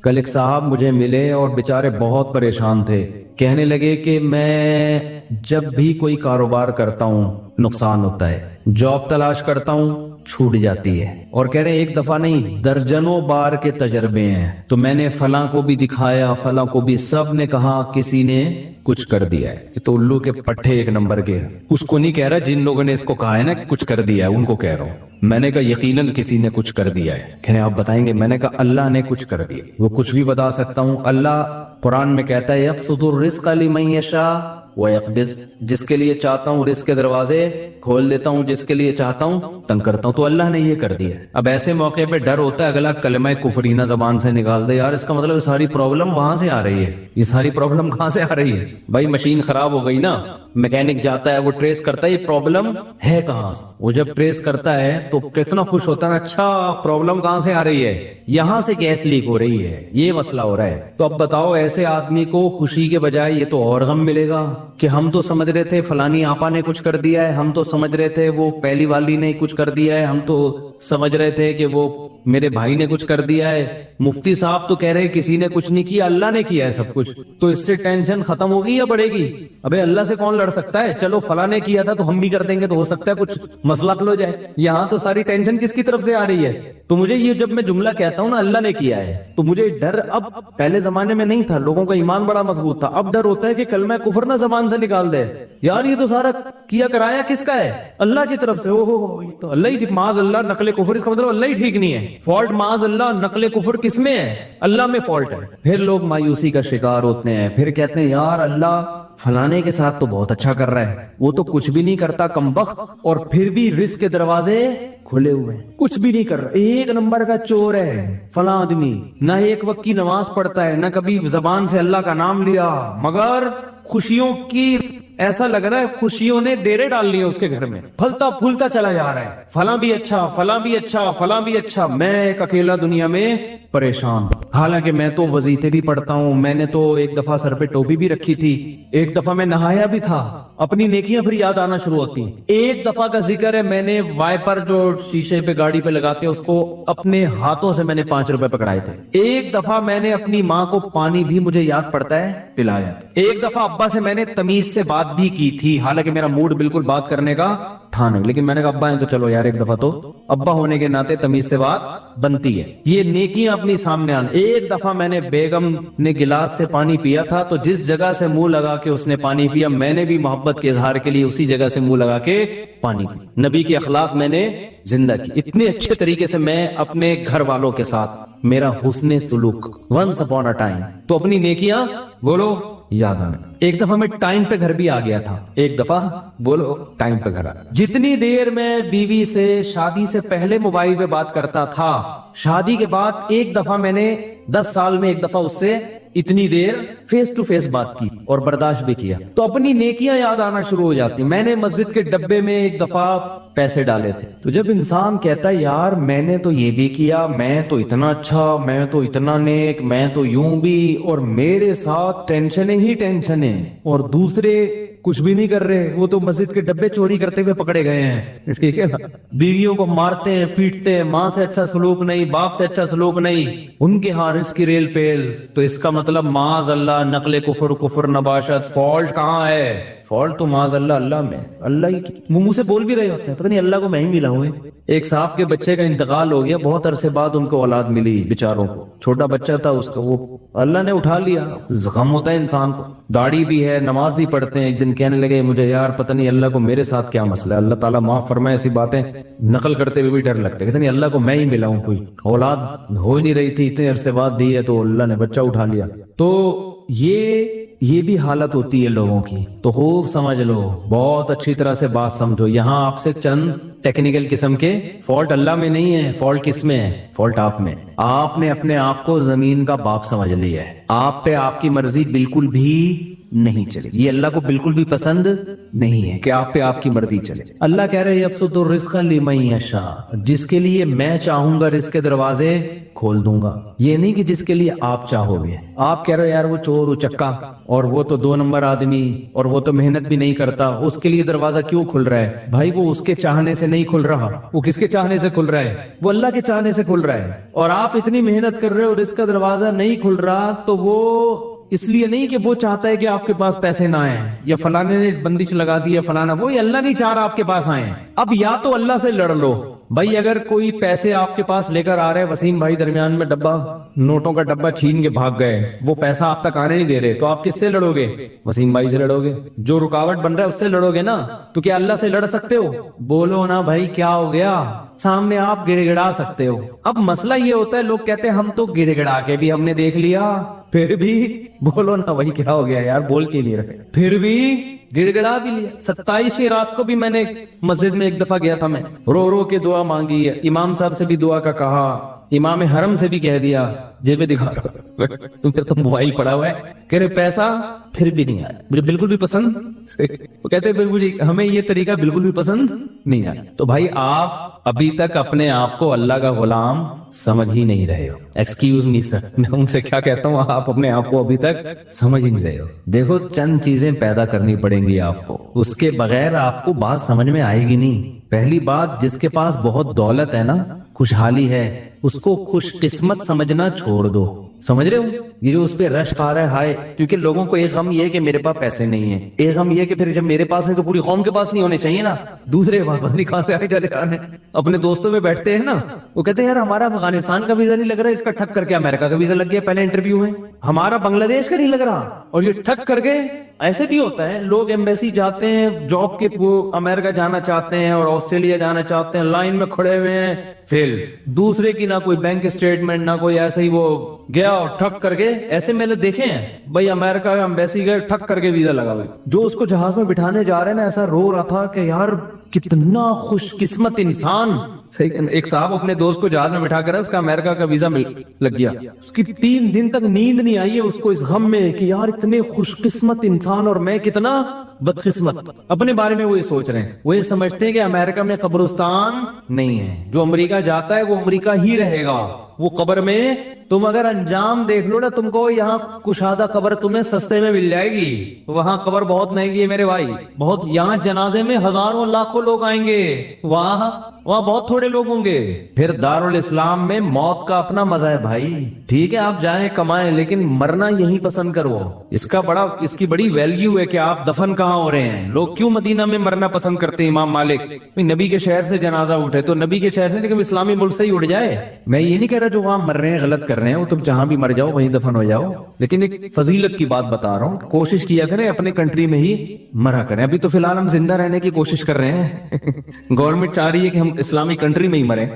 کل ایک صاحب مجھے ملے اور بیچارے بہت پریشان تھے. کہنے لگے کہ میں جب بھی کوئی کاروبار کرتا ہوں نقصان ہوتا ہے, جاب تلاش کرتا ہوں چھوٹ جاتی ہے, اور کہہ رہے ہیں ایک دفعہ نہیں درجنوں بار کے تجربے ہیں. تو میں نے فلاں کو بھی دکھایا, فلاں کو بھی, سب نے کہا کسی نے کچھ کر دیا ہے. یہ تو الو کے پٹھے ایک نمبر کے. اس کو نہیں کہہ رہا جن لوگوں نے اس کو کہا ہے نا کچھ کر دیا ہے, ان کو کہہ رہا ہوں. میں نے کہا یقیناً کسی نے کچھ کر دیا ہے. کہنے آپ بتائیں گے؟ میں نے کہا اللہ نے کچھ کر دیا. وہ کچھ بھی بتا سکتا ہوں. اللہ قرآن میں کہتا ہے یبسط الرزق لمن یشاء ویقبض, جس کے لیے چاہتا ہوں رزق کے دروازے کھول دیتا ہوں, جس کے لیے چاہتا ہوں تنگ کرتا ہوں. تو اللہ نے یہ کر دیا. اب ایسے موقع پہ ڈر ہوتا ہے اگلا کلمہ کفرینہ زبان سے نکال دے, یار اس کا مطلب یہ ساری پرابلم وہاں سے آ رہی ہے. یہ ساری پرابلم کہاں سے آ رہی ہے بھائی؟ مشین خراب ہو گئی نا, میکینک جاتا ہے, وہ ٹریس کرتا ہے یہ پرابلم ہے کہاں سے. وہ جب ٹریس کرتا ہے تو کتنا خوش ہوتا ہے نا, اچھا پرابلم کہاں سے آ رہی ہے, یہاں سے گیس لیک ہو رہی ہے, یہ مسئلہ ہو رہا ہے. تو اب بتاؤ ایسے آدمی کو خوشی کے بجائے یہ تو اور غم ملے گا کہ ہم تو سمجھ رہے تھے فلانی آپا نے کچھ کر دیا ہے, ہم تو سمجھ رہے تھے وہ پہلی والی نے کچھ کر دیا ہے, ہم تو سمجھ رہے تھے کہ وہ میرے بھائی نے کچھ کر دیا ہے, مفتی صاحب تو کہہ رہے کسی نے کچھ نہیں کیا, اللہ نے کیا ہے سب کچھ. تو اس سے ٹینشن ختم ہوگی یا بڑھے گی؟ ابے اللہ سے کون لڑ سکتا ہے؟ چلو فلاں نے کیا تھا تو ہم بھی کر دیں گے, تو ہو سکتا ہے کچھ مسئلہ حل ہو جائے. یہاں تو ساری ٹینشن کس کی طرف سے آ رہی ہے؟ تو مجھے یہ جب میں جملہ کہتا ہوں نا اللہ نے کیا ہے, تو مجھے ڈر اب پہلے زمانے میں نہیں تھا, لوگوں کا ایمان بڑا مضبوط تھا. اب ڈر ہوتا ہے کہ کلمہ کفر نہ زبان سے نکال دے, یار یہ تو سارا کیا کرایا کس کا ہے؟ اللہ کی طرف سے. تو اللہ ہی معاذ اللہ نقل کفر, اس کا مطلب اللہ ہی ٹھیک نہیں ہے. فالٹ معاذ اللہ نقل کفر کس میں ہے؟ اللہ میں فالٹ ہے. پھر لوگ مایوسی کا شکار ہوتے ہیں, پھر کہتے ہیں یار اللہ فلانے کے ساتھ تو بہت اچھا کر رہا ہے, وہ تو کچھ بھی نہیں کرتا کمبخت, اور پھر بھی رزق کے دروازے کھلے ہوئے ہیں, کچھ بھی نہیں کر رہا, ایک نمبر کا چور ہے فلاں آدمی, نہ ایک وقت کی نماز پڑھتا ہے, نہ کبھی زبان سے اللہ کا نام لیا, مگر خوشیوں کی ایسا لگ رہا ہے خوشیوں نے ڈیرے ڈال لیے اس کے گھر میں, پھلتا پھولتا چلا جا رہا ہے, فلاں بھی اچھا, فلاں بھی اچھا, فلاں بھی اچھا, میں ایک اکیلا دنیا میں پریشان. حالانکہ میں تو وظیفے بھی پڑھتا ہوں, میں نے تو ایک دفعہ سر پہ ٹوپی بھی رکھی تھی, ایک دفعہ میں نہایا بھی تھا, اپنی نیکیاں پھر یاد آنا شروع ہوتی ہیں. ایک دفعہ کا ذکر ہے, میں نے وائپر جو شیشے پہ گاڑی پہ لگاتے اس کو اپنے ہاتھوں سے میں نے 5 روپے پکڑائے تھے. ایک دفعہ میں نے اپنی ماں کو پانی بھی مجھے یاد پڑتا ہے پلایا. ایک دفعہ ابا سے میں نے تمیز سے بات بھی کی تھی, حالانکہ میرا موڈ بالکل بات کرنے کا تھا نہیں, لیکن میں نے کہا ابا ہیں تو چلو یار ایک دفعہ تو ابا ہونے کے ناطے تمیز سے بات بنتی ہے. یہ نیکیاں اپنی سامنے آنا. ایک دفعہ میں نے بیگم نے گلاس سے پانی پیا تھا, تو جس جگہ سے منہ لگا کے اس نے پانی پیا, میں نے بھی محبت کے اظہار کے لیے اسی جگہ سے منہ لگا کے پانی پیا. نبی کے اخلاق میں نے زندہ کی اتنے اچھے طریقے سے, میں اپنے گھر والوں کے ساتھ میرا حسن سلوک once upon a time. تو اپنی نیکیاں بولو یاد آنا. ایک دفعہ میں ٹائم پہ گھر بھی آ گیا تھا, ایک دفعہ بولو ٹائم پہ گھر آ. جتنی دیر میں بیوی سے شادی سے پہلے موبائل پہ بات کرتا تھا, شادی کے بعد ایک دفعہ میں نے 10 سال میں ایک دفعہ اس سے اتنی دیر فیس ٹو فیس بات کی اور برداشت بھی کیا, تو اپنی نیکیاں یاد آنا شروع ہو جاتی. میں نے مسجد کے ڈبے میں ایک دفعہ پیسے ڈالے تھے, تو جب انسان کہتا ہے یار میں نے تو یہ بھی کیا, میں تو اتنا اچھا, میں تو اتنا نیک, میں تو یوں بھی, اور میرے ساتھ ٹینشنیں ہی ٹینشنیں, اور دوسرے کچھ بھی نہیں کر رہے, وہ تو مسجد کے ڈبے چوری کرتے ہوئے پکڑے گئے ہیں, ٹھیک ہے نا, بیویوں کو مارتے ہیں پیٹتے ہیں, ماں سے اچھا سلوک نہیں, باپ سے اچھا سلوک نہیں, ان کے ہاں رزق کی ریل پیل. تو اس کا مطلب معاذ اللہ نقل کفر نباشت. فالٹ کہاں ہے؟ فالٹ تو معاذ اللہ اللہ میں. اللہ ہی منہ سے بول بھی رہے ہوتے ہیں, پتہ نہیں اللہ کو میں ہی ملا ہوں. ایک صاحب کے بچے کا انتقال ہو گیا, بہت عرصے بعد ان کو اولاد ملی بیچاروں کو, چھوٹا بچہ تھا اس کا, وہ اللہ نے اٹھا لیا. غم ہوتا ہے انسان کو, داڑھی بھی ہے, نماز بھی پڑھتے ہیں. ایک دن کہنے لگے مجھے یار پتہ نہیں اللہ کو میرے ساتھ کیا مسئلہ ہے, اللہ تعالیٰ معاف فرمائے, ایسی باتیں نقل کرتے ہوئے بھی ڈر لگتا ہے, کہتے نہیں اللہ کو میں ہی ملا ہوں, کوئی اولاد ہو ہی نہیں رہی تھی, اتنے عرصے بعد دی ہے تو اللہ نے بچہ اٹھا لیا. تو یہ بھی حالت ہوتی ہے لوگوں کی. تو خوب سمجھ لو, بہت اچھی طرح سے بات سمجھو. یہاں آپ سے چند ٹیکنیکل قسم کے فالٹ اللہ میں نہیں ہے, فالٹ کس میں ہے؟ فالٹ آپ میں. آپ نے اپنے آپ کو زمین کا باپ سمجھ لیا ہے, آپ پہ آپ کی مرضی بالکل بھی نہیں چلے گی. یہ اللہ کو بالکل بھی پسند نہیں ہے کہ آپ پہ آپ کی مرضی چلے. اللہ کہہ رہے ہیں یبسط الرزق لمن یشاء, جس کے لیے میں چاہوں گا رزق کے دروازے کھول دوں گا. یہ نہیں کہ جس کے لیے آپ چاہو گے. آپ کہہ رہے ہو یار وہ چور اچکا اور وہ تو 2 نمبر آدمی اور وہ تو محنت بھی نہیں کرتا, اس کے لیے دروازہ کیوں کھل رہا ہے؟ بھائی وہ اس کے چاہنے سے نہیں کھل رہا. وہ کس کے چاہنے سے کھل رہا ہے؟ وہ اللہ کے چاہنے سے کھل رہا ہے. اور آپ اتنی محنت کر رہے ہو اور اس کا دروازہ نہیں کھل رہا, تو وہ اس لیے نہیں کہ وہ چاہتا ہے کہ آپ کے پاس پیسے نہ آئیں یا فلانے نے بندش لگا دی ہے فلانا, وہی اللہ نہیں چاہ رہا آپ کے پاس آئیں. اب یا تو اللہ سے لڑ لو. بھائی اگر کوئی پیسے آپ کے پاس لے کر آ رہے, وسیم بھائی درمیان میں ڈبہ نوٹوں کا ڈبہ چھین کے بھاگ گئے, وہ پیسہ آپ تک آنے نہیں دے رہے, تو آپ کس سے لڑو گے؟ وسیم بھائی سے لڑو گے. جو رکاوٹ بن رہا ہے اس سے لڑو گے نا. تو کیا اللہ سے لڑ سکتے ہو؟ بولو نا بھائی کیا ہو گیا. سامنے آپ گڑ گڑا سکتے ہو. اب مسئلہ یہ ہوتا ہے لوگ کہتے ہیں ہم تو گڑ گڑا کے بھی ہم نے دیکھ لیا, پھر بھی بولو نا بھائی کیا ہو گیا یار, بول کے لیے رکھے پھر بھی گڑ گڑا بھی لیا. 27 کی رات کو بھی میں نے مسجد میں ایک دفعہ گیا تھا, میں رو رو کے دعا مانگی ہے, امام صاحب سے بھی دعا کا کہا, امام حرم سے بھی کہہ دیا, جیبیں دکھا رہا تو پھر تو موبائل پڑا ہوا ہے, کہہ رہے پیسہ پھر بھی نہیں آیا, مجھے بالکل بھی پسند. وہ کہتے ہیں مجھے ہمیں یہ طریقہ بالکل بھی پسند نہیں آیا. تو بھائی آپ ابھی تک اپنے آپ کو اللہ کا غلام سمجھ ہی نہیں رہے ہو. ایکسکیوز می سر, میں ان سے کیا کہتا ہوں, آپ اپنے آپ کو ابھی تک سمجھ ہی نہیں رہے ہو. دیکھو چند چیزیں پیدا کرنی پڑیں گی آپ کو, اس کے بغیر آپ کو بات سمجھ میں آئے گی نہیں. پہلی بات, جس کے پاس بہت دولت ہے نا, خوشحالی ہے, اس کو خوش قسمت سمجھنا چھوڑ دو. سمجھ رہے ہو؟ یہ جو اس پہ رش کھا رہا ہے ہائے, کیونکہ لوگوں کو ایک غم یہ ہے کہ میرے پاس پیسے نہیں ہیں, ایک غم یہ کہ پھر جب میرے پاس ہے تو پوری قوم کے پاس نہیں ہونے چاہیے نا. دوسرے پتہ نہیں کہاں سے آئے چلے آ رہے ہیں. اپنے دوستوں میں بیٹھتے ہیں نا, وہ کہتے ہیں یار ہمارا افغانستان کا ویزا نہیں لگ رہا, اس کا ٹھک کر کے امریکہ کا ویزا لگ گیا پہلے انٹرویو میں, ہمارا بنگلہ دیش کا نہیں لگ رہا اور یہ ٹھک کر کے. ایسے بھی ہوتا ہے, لوگ ایمبیسی جاتے ہیں جاب کے, وہ امریکہ جانا چاہتے ہیں اور آسٹریلیا جانا چاہتے ہیں, لائن میں کھڑے ہوئے ہیں, فیل. دوسرے کی نہ کوئی بینک اسٹیٹمنٹ نہ کوئی, ایسے ہی وہ گیا اور ٹھک کر کے. ایسے میں نے دیکھے ہیں بھائی امریکہ کا ایمبیسی گئے, ٹھک کر کے ویزا لگا ہوئے. جو اس کو جہاز میں بٹھانے جا رہے ہیں نا, ایسا رو رہا تھا کہ یار کتنا خوش قسمت انسان. ایک صاحب اپنے دوست کو جہاز میں بٹھا کر اس کا امریکہ کا ویزا لگ گیا, اس کی 3 دن تک نیند نہیں آئی ہے اس کو, اس غم میں کہ یار اتنے خوش قسمت انسان اور میں کتنا بدقسمت. اپنے بارے میں وہ یہ سوچ رہے ہیں, وہ یہ سمجھتے ہیں کہ امریکہ میں قبرستان نہیں ہے, جو امریکہ جاتا ہے وہ امریکہ ہی رہے گا, وہ قبر میں. تم اگر انجام دیکھ لو نا, تم کو یہاں کشادہ قبر تمہیں سستے میں مل جائے گی, وہاں قبر بہت مہنگی ہے میرے بھائی, بہت. یہاں جنازے میں ہزاروں لاکھوں لوگ آئیں گے, وہاں بہت تھوڑے لوگ ہوں گے. پھر دارالاسلام میں موت کا اپنا مزہ ہے بھائی. ٹھیک ہے آپ جائیں کمائیں, لیکن مرنا یہی پسند کرو. اس کی بڑی ویلیو ہے کہ آپ دفن کہاں ہو رہے ہیں. لوگ کیوں مدینہ میں مرنا پسند کرتے ہیں؟ امام مالک نبی کے شہر سے جنازہ اٹھے تو نبی کے شہر سے لیکن اسلامی ملک سے ہی اٹھ جائے. میں یہ نہیں کہہ رہا جو وہاں مر رہے ہیں غلط کر رہے ہیں, وہ تم جہاں بھی مر جاؤ وہیں دفن ہو جاؤ, لیکن ایک فضیلت کی بات بتا رہا ہوں, کوشش کیا کریں اپنے کنٹری میں ہی مرا کریں. ابھی تو فی الحال ہم زندہ رہنے کی کوشش کر رہے ہیں, گورنمنٹ چاہ رہی ہے کہ ہم اسلامی کنٹری میں ہی مریں,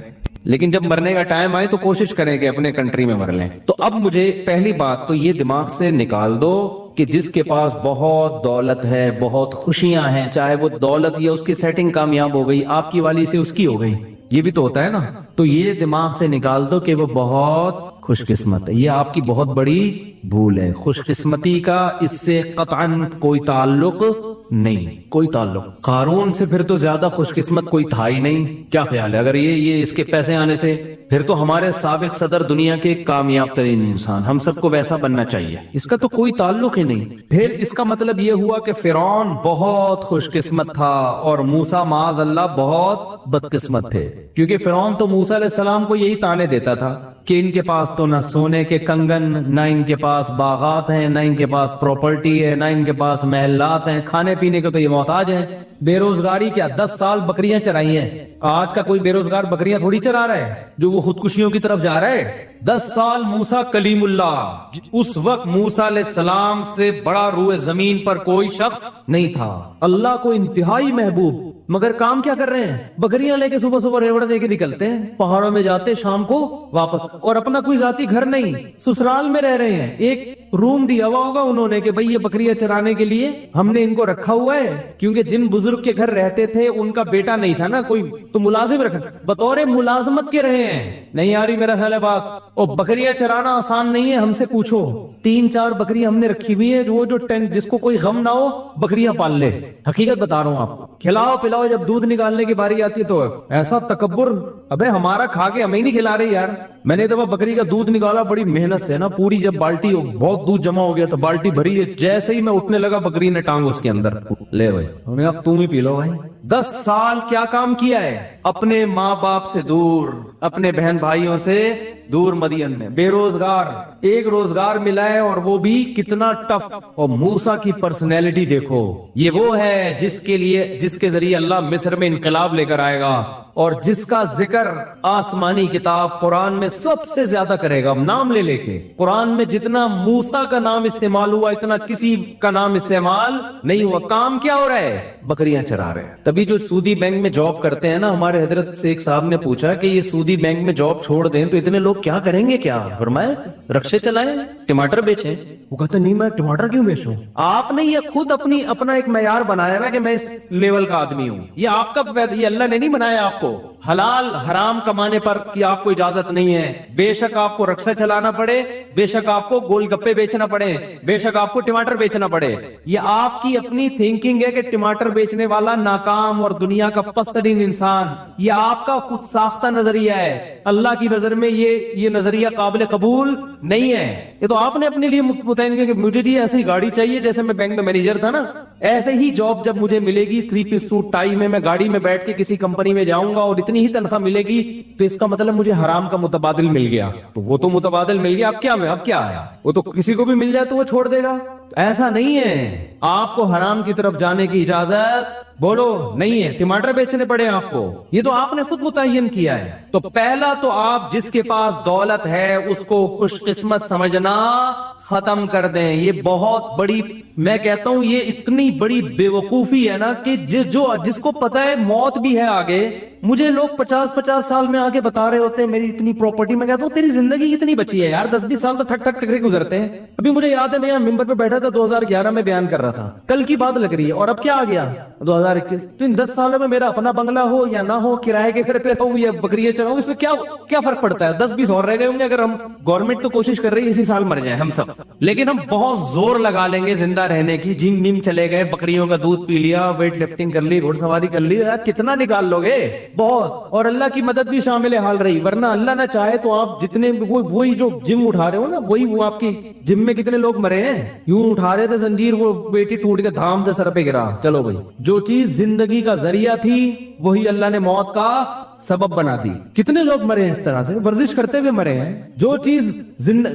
لیکن جب مرنے کا ٹائم آئے تو کوشش کریں کہ اپنے کنٹری میں مر لیں. تو اب مجھے پہلی بات تو یہ دماغ سے نکال دو کہ جس کے پاس بہت دولت ہے, بہت خوشیاں ہیں, چاہے وہ دولت یا اس کی سیٹنگ کامیاب ہو گئی, آپ کی والی سے اس کی ہو گئی, یہ بھی تو ہوتا ہے نا, تو یہ دماغ سے نکال دو کہ وہ بہت خوش قسمت ہے. یہ آپ کی بہت بڑی بھول ہے. خوش قسمتی کا اس سے قطعاً کوئی تعلق نہیں, کوئی تعلق. قارون سے پھر تو زیادہ خوش قسمت کوئی تھا ہی نہیں. کیا خیال ہے اگر یہ اس کے پیسے آنے سے, پھر تو ہمارے سابق صدر دنیا کے کامیاب ترین انسان, ہم سب کو ویسا بننا چاہیے. اس کا تو کوئی تعلق ہی نہیں. پھر اس کا مطلب یہ ہوا کہ فرعون بہت خوش قسمت تھا اور موسیٰ معاذ اللہ بہت بدقسمت تھے, کیونکہ فرعون تو موسیٰ علیہ السلام کو یہی تانے دیتا تھا کہ ان کے پاس تو نہ سونے کے کنگن, نہ ان کے پاس باغات ہیں, نہ ان کے پاس پراپرٹی ہے, نہ ان کے پاس محلات ہیں, کھانے پینے کے تو یہ محتاج ہیں. بے روزگاری کیا 10 سال بکریاں چرائی ہیں. آج کا کوئی بے روزگار بکریاں تھوڑی چرا رہا ہے جو وہ خودکشیوں کی طرف جا رہا ہے. 10 سال موسیٰ کلیم اللہ, اس وقت موسیٰ علیہ السلام سے بڑا روئے زمین پر کوئی شخص نہیں تھا, اللہ کو انتہائی محبوب, مگر کام کیا کر رہے ہیں؟ بکریاں لے کے صبح صبح ریوڑ دے کے نکلتے ہیں, پہاڑوں میں جاتے, شام کو واپس. और अपना कोई जाती घर नहीं, ससुराल में रह रहे हैं। एक रूम दिया हुआ होगा उन्होंने कि भाई ये बकरियां चराने के लिए हमने इनको रखा हुआ है, क्योंकि जिन बुजुर्ग के घर रहते थे उनका बेटा नहीं था ना कोई, तो मुलाजिम रख, बतौर मुलाजमत के रहे हैं। नहीं आ रही मेरा ख्याल है बात। और बकरियां चराना आसान नहीं है, हमसे पूछो। 3-4 बकरियां हमने रखी हुई है, वो जो टेंट जिसको कोई गम ना हो बकरियां पाल ले। हकीकत बता रहा हूँ आपको, खिलाओ पिलाओ, जब दूध निकालने की बारी आती है तो ऐसा तकब्बुर, अबे हमारा खा के हमें ही नहीं खिला रहे यार। मैंने तो बकरी का दूध निकाला बड़ी मेहनत से ना, पूरी जब बाल्टी बहुत दूध जमा हो गया तो बाल्टी भरी है, जैसे ही मैं उठने लगा बकरी ने टांग उसके अंदर ले भाई, अब तुम ही पी लो भाई। 10 साल क्या काम किया है, अपने माँ बाप से दूर, अपने बहन भाइयों से दूर, मदीन में बेरोजगार, एक रोजगार मिला है और वो भी कितना टफ। और मूसा की पर्सनैलिटी देखो, ये वो है जिसके जरिए अल्लाह मिस्र में इनकलाब लेकर आएगा और जिसका जिक्र आसमानी किताब कुरान में सबसे ज्यादा करेगा, नाम ले लेके। कुरान में जितना मूसा का नाम इस्तेमाल हुआ इतना किसी का नाम इस्तेमाल नहीं हुआ। काम क्या हो रहा है, बकरियां चरा रहे हैं। तभी जो सूदी बैंक में जॉब करते हैं ना, हमारे हजरत से एक साहब ने पूछा कि ये सूदी बैंक में जॉब छोड़ दें तो इतने लोग क्या करेंगे, क्या फरमाया, रक्शे चलाएं, टमाटर बेचें। वो कहते नहीं मैं टमाटर क्यों बेचूं। आपने ये खुद अपना एक मैयार बनाया है कि मैं इस लेवल का आदमी हूं, ये आपका, ये अल्लाह ने नहीं बनाया आपको। हलाल हराम कमाने पर की आपको इजाजत नहीं है। बेशक आपको रक्शा चलाना पड़े, बेशक आपको गोलगप्पे बेचना पड़े, बेशक आपको टमाटर बेचना पड़े, ये आपकी अपनी थिंकिंग है कि टमाटर बेचने वाला नाकाम और दुनिया का पस्तरीन इंसान, ये आपका खुद साख्ता नजरिया है। अल्लाह की नजर में ये नजरिया काबिल कबूल नहीं है। ये तो आपने अपने लिए मुतयन कि मुझे भी ऐसी गाड़ी चाहिए, जैसे मैं बैंक में मैनेजर था ना, ऐसे ही जॉब जब मुझे मिलेगी 3 पीस सूट टाई में, मैं गाड़ी में बैठ के किसी कंपनी में जाऊंगा और इतनी ही तनख्वाह मिलेगी, तो इसका मतलब मुझे हराम का मुतबादिल मिल गया। तो वो तो मुतबादिल मिल गया, अब क्या आया, वो तो किसी को भी मिल जाए तो वो छोड़ देगा। ऐसा नहीं है, आपको हराम की तरफ जाने की इजाजत बोलो नहीं है, टमाटर बेचने पड़े आपको, ये तो आपने खुद मुतय्यन किया है। तो पहला तो आप जिसके पास दौलत है उसको खुशकिस्मत समझना खत्म कर दें। ये बहुत बड़ी, मैं कहता हूं ये इतनी बड़ी बेवकूफी है ना कि जिसको पता है मौत भी है आगे। मुझे लोग 50-50 साल में आके बता रहे होते हैं मेरी इतनी प्रॉपर्टी, मैं कहता हूँ तेरी जिंदगी कितनी बची है यार, 10-20 साल तो ठक ठक ठक गुजरते हैं। अभी मुझे याद है मैं यहाँ मिंबर पे बैठा था, 2011 में बयान कर रहा था, कल की बात लग रही है, और अब क्या आ गया 2021। तो इन 10 सालों में मेरा अपना बंगला हो या ना हो, किराए के घर पे रहूं या बकरियां चराऊं, इसमें क्या फर्क पड़ता है। 10-20 और रह गए होंगे अगर हम, गवर्नमेंट तो कोशिश कर रही है इसी साल मर जाए हम सब, लेकिन हम बहुत जोर लगा लेंगे जिंदा रहने की। जिम विम चले गए, बकरियों का दूध पी लिया, वेट लिफ्टिंग कर ली, घुड़सवारी कर ली, यार कितना निकाल लोगे, बहुत। और अल्लाह की मदद भी शामिल हाल रही, वरना अल्लाह ना चाहे तो आप जितने वही जो जिम उठा रहे हो ना, वही वो आपकी जिम में कितने लोग मरे हैं, यूं उठा रहे थे जंजीर, वो बेटी टूट के धाम से सर पे गिरा। चलो भाई, जो चीज जिंदगी का जरिया थी वही अल्लाह ने मौत का सबब बना दी। कितने लोग मरे हैं इस तरह से, वर्जिश करते हुए मरे हैं। जो चीज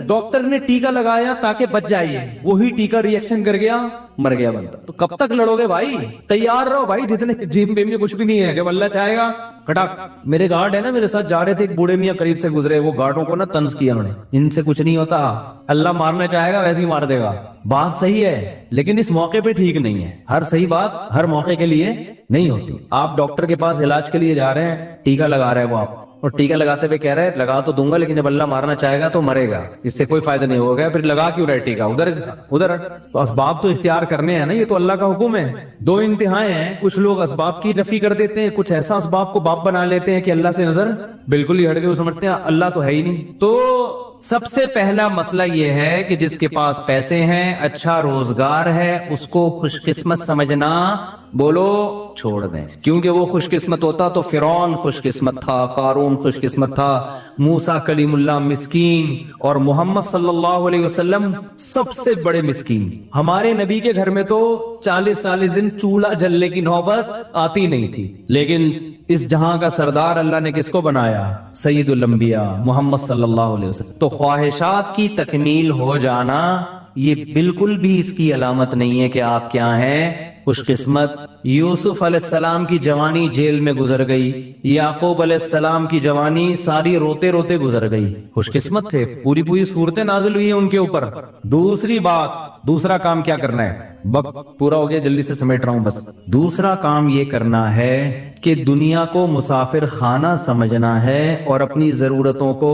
डॉक्टर ने टीका लगाया ताकि बच जाइए, वही टीका रिएक्शन कर गया, मर गया बंदा। तो कब तक लड़ोगे भाई, तैयार रहो भाई, जितने जिम में कुछ भी नहीं है, जब अल्लाह चाहेगा खटाक। मेरे गार्ड है ना, मेरे साथ जा रहे थे, एक बूढ़े मियां करीब से गुजरे, वो गार्डों को ना तंज किया उन्होंने, इनसे कुछ नहीं होता, अल्लाह मारना चाहेगा वैसे ही मार देगा। बात सही है, लेकिन इस मौके पे ठीक नहीं है। हर सही बात हर मौके के लिए नहीं होती। आप डॉक्टर के पास इलाज के लिए जा रहे हैं, टीका लगा रहे हैं वो आप, और टीका लगाते हुए कह रहे हैं लगा तो दूंगा, लेकिन जब अल्लाह मारना चाहेगा तो मरेगा, इससे कोई फायदा नहीं होगा, फिर लगा क्यों रहे टीका उधर। तो असबाब तो इख्तियार करने हैं ना, ये तो अल्लाह का हुक्म है। दो इंतहाएं हैं, कुछ लोग असबाब की नफी कर देते हैं, कुछ ऐसा असबाब को बाप बना लेते हैं कि अल्लाह से नजर बिल्कुल ही हट गई, वो समझते हैं अल्लाह तो है ही नहीं। तो सबसे पहला मसला ये है कि जिसके पास पैसे हैं, अच्छा रोजगार है, उसको खुशकिस्मत समझना बोलो छोड़ दें, क्योंकि वो खुशकिस्मत होता तो फिरौन खुशकिस्मत था, कारून खुशकिस्मत था, मूसा कलीमुल्लाह मिस्कीन, और मोहम्मद सल्लल्लाहु अलैहि वसल्लम सबसे बड़े मिस्कीन। हमारे नबी के घर में तो 40 दिन चूल्हा जलने की नौबत आती नहीं थी, लेकिन इस जहां का सरदार अल्लाह ने किसको बनाया, सैयदुल अंबिया मोहम्मद सल्लल्लाहु अलैहि वसल्लम। तो ख्वाहिशात की तकमील हो जाना ये बिल्कुल भी इसकी अलामत नहीं है कि आप क्या हैं, खुशकिस्मत। यूसुफ अलैहिस्सलाम की जवानी जेल में गुजर गई, याकूब अलैहिस्सलाम की जवानी सारी रोते रोते गुजर गई, खुशकिस्मत थे, पूरी पूरी सूरतें नाजिल हुई है उनके ऊपर। दूसरी बात, दूसरा काम क्या करना है, वक्त पूरा हो गया, जल्दी से समेट रहा हूं बस। दूसरा काम ये करना है कि दुनिया को मुसाफिर खाना समझना है और अपनी जरूरतों को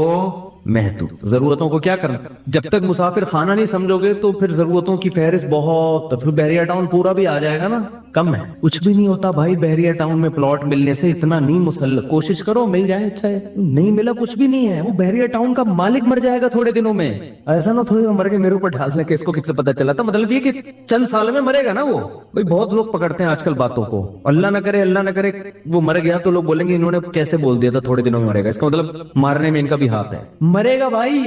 महदूद। जरूरतों को क्या करना, जब तक मुसाफिर खाना नहीं समझोगे तो फिर जरूरतों की फहरिस्त बहुत, तो फिर बहरिया टाउन पूरा भी आ जाएगा ना, कम है, कुछ भी नहीं होता भाई। बहरिया टाउन में प्लॉट मिलने से इतना नहीं मुसल्लत, कोशिश करो मिल जाए, अच्छा है, नहीं मिला कुछ भी नहीं है, वो बहरिया टाउन का मालिक मर जाएगा थोड़े दिनों में। ऐसा ना थोड़ी मर के मेरे ऊपर ढाल के इसको किससे पता चला था, मतलब ये कि चंद साल में मरेगा ना वो। भाई बहुत लोग पकड़ते हैं आजकल बातों को, अल्लाह ना करे, अल्लाह ना करे वो मर गया तो लोग बोलेंगे इन्होंने कैसे बोल दिया था थोड़े दिनों में मरेगा, इसका मतलब मारने में इनका भी हाथ है। मरेगा भाई,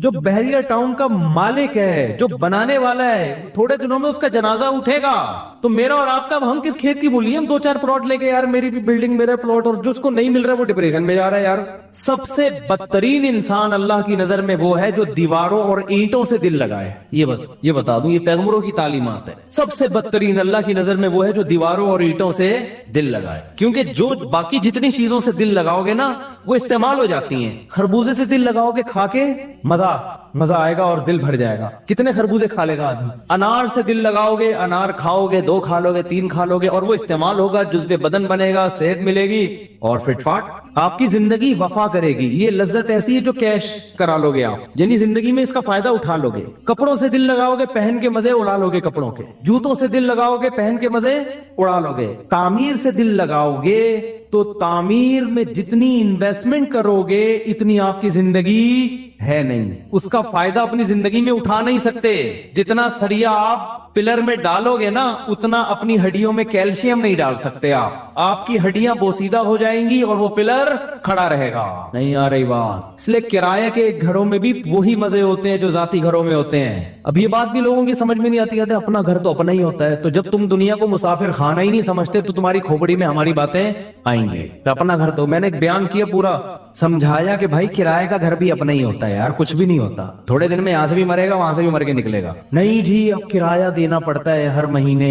जो बहरिया टाउन का मालिक है, जो बनाने वाला है, थोड़े दिनों में उसका जनाजा उठेगा। तो मेरा और आपका, हम किस खेत की बोली, हम 2-4 प्लॉट लेके यार मेरी भी बिल्डिंग मेरा प्लॉट, और जो उसको नहीं मिल रहा है वो डिप्रेशन में जा रहा है यार। सबसे बदतरीन इंसान अल्लाह की नजर में वो है जो दीवारों और ईंटों से दिल लगाए। ये बता दूं, ये पैगंबरों की तालीमात है। सबसे बदतरीन अल्लाह की नजर में वो है जो दीवारों और ईंटों से दिल लगाए, क्योंकि जो बाकी जितनी चीजों से दिल लगाओगे ना वो इस्तेमाल हो जाती हैं। खरबूजे से दिल लगाओगे, खा के मजा आएगा और दिल भर जाएगा, कितने खरबूजे खा लेगा आदमी। अनार से दिल लगाओगे, अनार खाओगे, 2 खा लोगे, 3 खा लोगे, और वो इस्तेमाल होगा, जुज़्वे बदन बनेगा, सेहत मिलेगी और फिटफाट आपकी जिंदगी वफा करेगी। ये लज्जत ऐसी है जो कैश करा लोगे आप, यानी जिंदगी में इसका फायदा उठा लोगे। कपड़ों से दिल लगाओगे, पहन के मजे उड़ा लोगे कपड़ों के। जूतों से दिल लगाओगे, पहन के मजे उड़ा लोगे। तामीर से दिल लगाओगे तो तामीर में जितनी इन्वेस्टमेंट करोगे इतनी आपकी जिंदगी है नहीं, उसका फायदा अपनी जिंदगी में उठा नहीं सकते। जितना सरिया आप पिलर में डालोगे ना उतना अपनी हड्डियों में कैल्शियम नहीं डाल सकते आप, आपकी हड्डियां बोसीदा हो जाएंगी और वो पिलर खड़ा रहेगा। नहीं आ रही बात। इसलिए किराए के घरों में भी वही मजे होते हैं जो जाती घरों में होते हैं। अब ये बात भी लोगों की समझ में नहीं आती है, अपना घर तो अपना ही होता है। तो जब तुम दुनिया को मुसाफिर खाना ही नहीं समझते तो तुम्हारी खोपड़ी में हमारी बातें आएंगे। तो अपना घर तो मैंने एक बयान किया, पूरा समझाया कि भाई किराए का घर भी अपना ही होता है यार, कुछ भी नहीं होता। थोड़े दिन में यहाँ से भी मरेगा, वहां से भी मर के निकलेगा। नहीं जी, अब किराया देना पड़ता है हर महीने।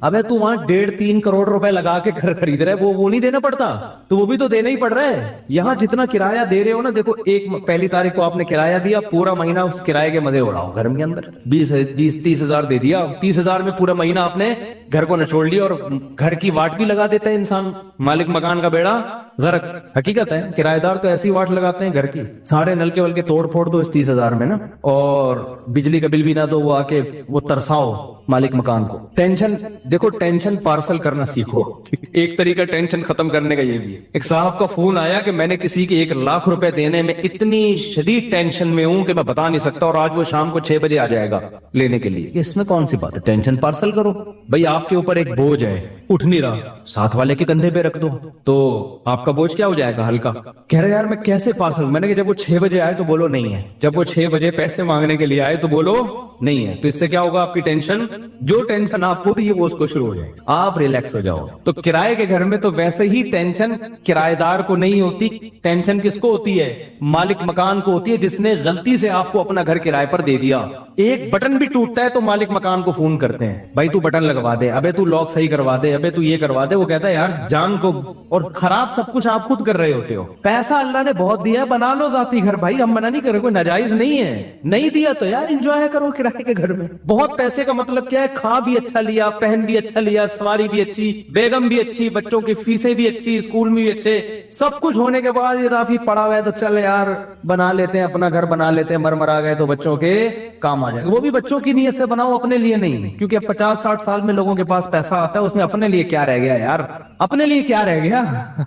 अबे तू वहां 1.5-3 करोड़ रुपए लगा के घर खरीद रहा है, वो नहीं देना पड़ता? तो वो भी तो देना ही पड़ रहा है। यहाँ जितना किराया दे रहे हो ना, देखो पहली तारीख को आपने किराया दिया, पूरा महीना उस किराए के मजे उड़ाओ घर के अंदर। 20-30 हजार दे दिया, 30 हजार में पूरा महीना आपने घर को निचोड़ लिया। और घर की वाट भी लगा देता है इंसान, मालिक मकान का बेड़ा गर्क। हकीकत है, किराएदार तो ऐसी वाट लगाते हैं घर की, सारे नलके वलके तोड़ फोड़ दो इस 30 हजार में ना, और बिजली का बिल भी ना दो, वो आके वो तरसाओ मालिक मकान को। टेंशन देखो, टेंशन पार्सल करना सीखो। एक तरीका टेंशन खत्म करने का ये भी है। एक साहब का फोन आया कि मैंने किसी के 1 लाख रुपए देने में इतनी शदीद टेंशन में हूं कि मैं बता नहीं सकता, और आज वो शाम को 6 बजे आ जाएगा लेने के लिए। इसमें कौन सी बात है, टेंशन पार्सल करो। भाई आपके ऊपर एक बोझ है, उठ नहीं रहा, साथ वाले के कंधे पे रख दो तो आपका बोझ क्या हो जाएगा, हल्का। कह रहे यार मैं कैसे पार्सल, मैंने कहा जब वो 6 बजे आए तो बोलो नहीं है, जब वो 6 बजे पैसे मांगने के लिए आए तो बोलो नहीं है। तो इससे क्या होगा, आपकी टेंशन, जो टेंशन आपको थी वो उसको शुरू हो जाए, आप रिलैक्स हो जाओ। तो किराए के घर में तो वैसे ही टेंशन किराएदार को नहीं होती, टेंशन किसको होती है, मालिक मकान को होती है, जिसने गलती से आपको अपना घर किराए पर दे दिया। एक बटन भी टूटता है तो मालिक मकान को फोन करते हैं, भाई तू बटन लगवा दे, अबे तू लॉक सही करवा दे, अबे तू ये करवा दे। वो कहता है यार जान को, और खराब सब कुछ आप खुद कर रहे होते हो। पैसा अल्लाह ने बहुत दिया, बना लो जाती घर, भाई हम मना नहीं कर रहे, कोई नाजायज नहीं है। नहीं दिया तो यार एंजॉय करो किराए के घर में। बहुत पैसे का मतलब क्या है, खा भी अच्छा लिया, पहन भी अच्छा लिया, सवारी भी अच्छी, बेगम भी अच्छी, बच्चों की फीसें भी अच्छी, स्कूल में भी अच्छे, सब कुछ होने के बाद ये काफी पड़ा हुआ है तो चल यार बना लेते हैं, अपना घर बना लेते हैं, मर गए तो बच्चों के काम आ जाएगा। वो भी बच्चों की नीयत से बनाओ, अपने लिए नहीं, क्योंकि अब 50-60 साल में लोगों के पास पैसा आता है, उसमें अपने लिए क्या रह गया यार, अपने लिए क्या रह गया,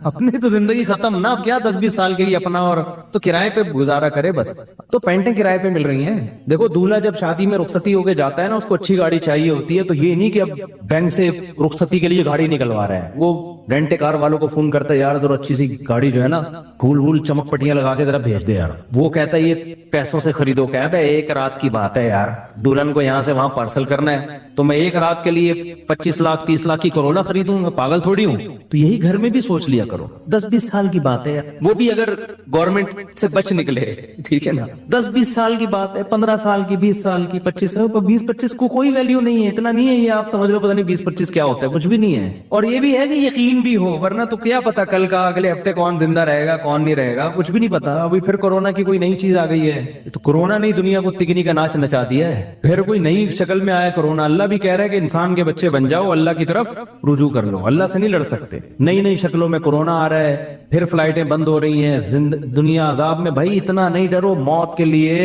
अपनी तो जिंदगी खत्म ना। अब क्या 10-20 साल के लिए अपना, और तो किराए पे गुजारा करे बस। तो पेंटें किराए पे मिल रही हैं। देखो दूल्हा जब शादी में रुखसती होके जाता है ना, उसको अच्छी गाड़ी चाहिए होती है, तो ये नहीं कि अब बैंक से रुखसती के लिए गाड़ी निकलवा रहा है, वो रेंटे कार वालों को फोन करता है यार तो अच्छी सी गाड़ी जो है ना, फूल चमक पट्टियां लगा के जरा भेज दे यार। वो कहता है ये पैसों से खरीदो, क्या है 1 रात की बात है यार, दुल्हन को यहाँ से वहां पार्सल करना है, तो मैं 1 रात के लिए 25 लाख 30 लाख की करोला खरीदूंगा, पागल थोड़ी हूँ। तो यही घर में भी सोच लिया करो, 10-20 साल की बात है यार, वो भी अगर गवर्नमेंट से बच निकले, ठीक है ना, 10-20 साल की बात है, 15 साल की, 20 साल की, 25 साल, 20-25 को कोई वैल्यू नहीं है, इतना नहीं है ये आप समझ लो, पता नहीं 20-25 क्या होता है, कुछ भी नहीं है। और ये भी है कि यकीन यकीन भी हो, वरना तो क्या पता कल का अगले हफ्ते कौन जिंदा रहेगा कौन नहीं रहेगा, कुछ भी नहीं पता। अभी फिर कोरोना की कोई नई चीज आ गई है, तो कोरोना ने दुनिया को तिगनी का नाच नचा दिया है। फिर कोई नई शक्ल में आया कोरोना। अल्लाह भी कह रहा है कि इंसान के बच्चे बन जाओ, अल्लाह की तरफ रुजू कर लो, अल्लाह से नहीं लड़ सकते। नई नई शक्लों में कोरोना आ रहा है, फिर फ्लाइटें बंद हो रही हैं, दुनिया अजाब में। भाई इतना नहीं डरो, मौत के लिए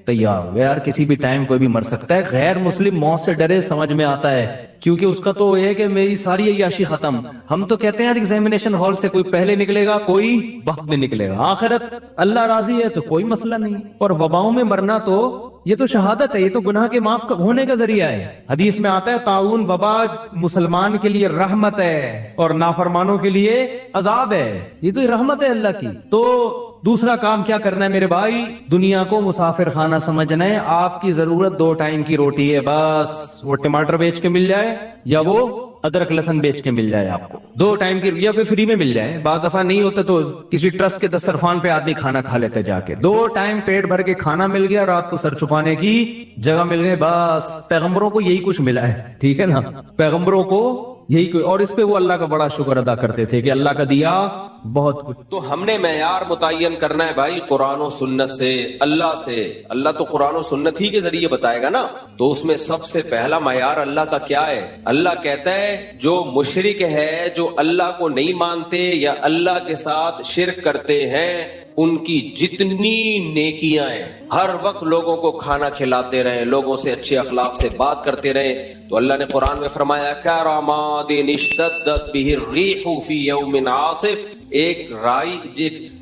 तैयार हो यार, किसी भी टाइम कोई भी मर सकता है। गैर मुस्लिम मौत से डरे, समझ में आता है, क्योंकि उसका तो ये है कि मेरी सारी अय्याशी खत्म। हम तो कहते हैं यार एग्जामिनेशन हॉल से कोई पहले निकलेगा, कोई बाद में निकलेगा। आखिरत अल्लाह राजी है तो कोई मसला नहीं। और वबाओं में मरना तो ये तो शहादत है, ये तो गुनाह के माफ होने का जरिया है। हदीस में आता है ताउन वबा मुसलमान के लिए रहमत है और नाफरमानों के लिए अजाब है। ये तो रहमत है अल्लाह की। तो दूसरा काम क्या करना है मेरे भाई, दुनिया को मुसाफिर खाना समझना है। आपकी जरूरत 2 टाइम की रोटी है बस, वो टमाटर बेच के मिल जाए या वो अदरक लहसन बेच के मिल जाए आपको। 2 टाइम की, या फिर फ्री में मिल जाए। बाज दफा नहीं होता तो किसी ट्रस्ट के दस्तरखान पे आदमी खाना खा लेते जाके। 2 टाइम पेट भर के खाना मिल गया, रात को सर छुपाने की जगह मिल गई, बस। पैगंबरों को यही कुछ मिला है, ठीक है ना, पैगंबरों को यही कोई। और इस पे वो अल्लाह का बड़ा शुक्र अदा करते थे कि अल्लाह का दिया बहुत कुछ। तो हमने मेयार मुतय्यन करना है भाई कुरान और सुन्नत से, अल्लाह से। अल्लाह तो कुरान और सुन्नत ही के जरिए बताएगा ना। तो उसमें सबसे पहला मेयार अल्लाह का क्या है? अल्लाह कहता है जो मुशरिक है, जो अल्लाह को नहीं मानते या अल्लाह के साथ शिर्क करते हैं, उनकी जितनी नेकियां हैं, हर वक्त लोगों को खाना खिलाते रहे, लोगों से अच्छे अखलाक से बात करते रहे। तो अल्लाह ने कुरान में फरमाया करामादिन इश्तद्दत बिहिर रीहु फी यौमिन आसिफ। एक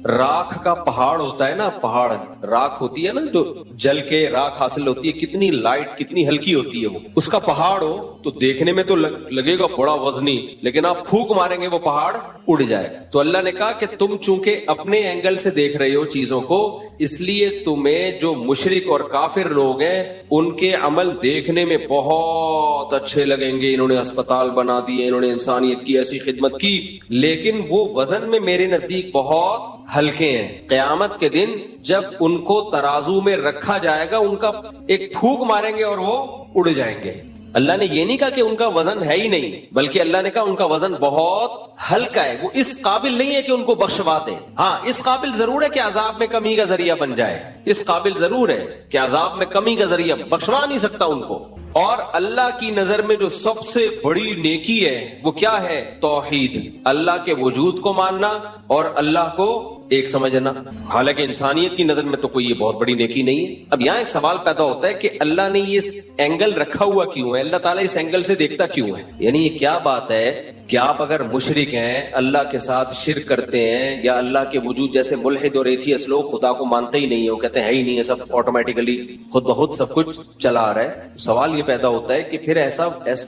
राख का पहाड़ होता है ना, पहाड़ राख होती है ना, जो जल के राख हासिल होती है, कितनी लाइट कितनी हल्की होती है वो। उसका पहाड़ हो तो देखने में तो लगेगा बड़ा वजनी, लेकिन आप फूंक मारेंगे वो पहाड़ उड़ जाएगा। तो अल्लाह ने कहा कि तुम चूंकि अपने एंगल से देख रहे हो चीजों को, इसलिए तुम्हें जो मुशरिक और काफिर लोग हैं उनके अमल देखने में बहुत अच्छे लगेंगे। इन्होंने अस्पताल बना दिए, इन्होंने इंसानियत की ऐसी खिदमत की, लेकिन वो वजन में मेरे नजदीक बहुत हल्के हैं। क़यामत के दिन जब उनको तराजू में रखा जाएगा, उनका एक फूंक मारेंगे और वो उड़ जाएंगे। अल्लाह ने ये नहीं कहा कि उनका वजन है ही नहीं, बल्कि अल्लाह ने कहा उनका वजन बहुत हल्का है। वो इस काबिल नहीं है कि उनको बख्शवा दे। हाँ, इस काबिल जरूर है कि अजाब में कमी का जरिया बन जाए। इस काबिल जरूर है कि अजाब में कमी का जरिया, बख्शवा नहीं सकता उनको। और अल्लाह की नजर में जो सबसे बड़ी नेकी है वो क्या है? तौहीद, अल्लाह के वजूद को मानना और अल्लाह को एक समझना। हालांकि इंसानियत की नजर में तो कोई ये बहुत बड़ी नेकी नहीं है। अब यहाँ एक सवाल पैदा होता है कि अल्लाह ने ये एंगल रखा हुआ क्यों है? अल्लाह ताला इस एंगल से देखता क्यों है? यानी ये क्या बात है कि आप अगर मुशरिक हैं, अल्लाह के साथ शिर्क करते हैं, या अल्लाह के वजूद, जैसे मुल्हिद और एथियस्ट लोग खुदा को मानते ही नहीं है, वो कहते हैं ही नहीं है, सब ऑटोमेटिकली खुद ब खुद सब कुछ चला आ रहा है। सवाल ये पैदा होता है कि फिर ऐसा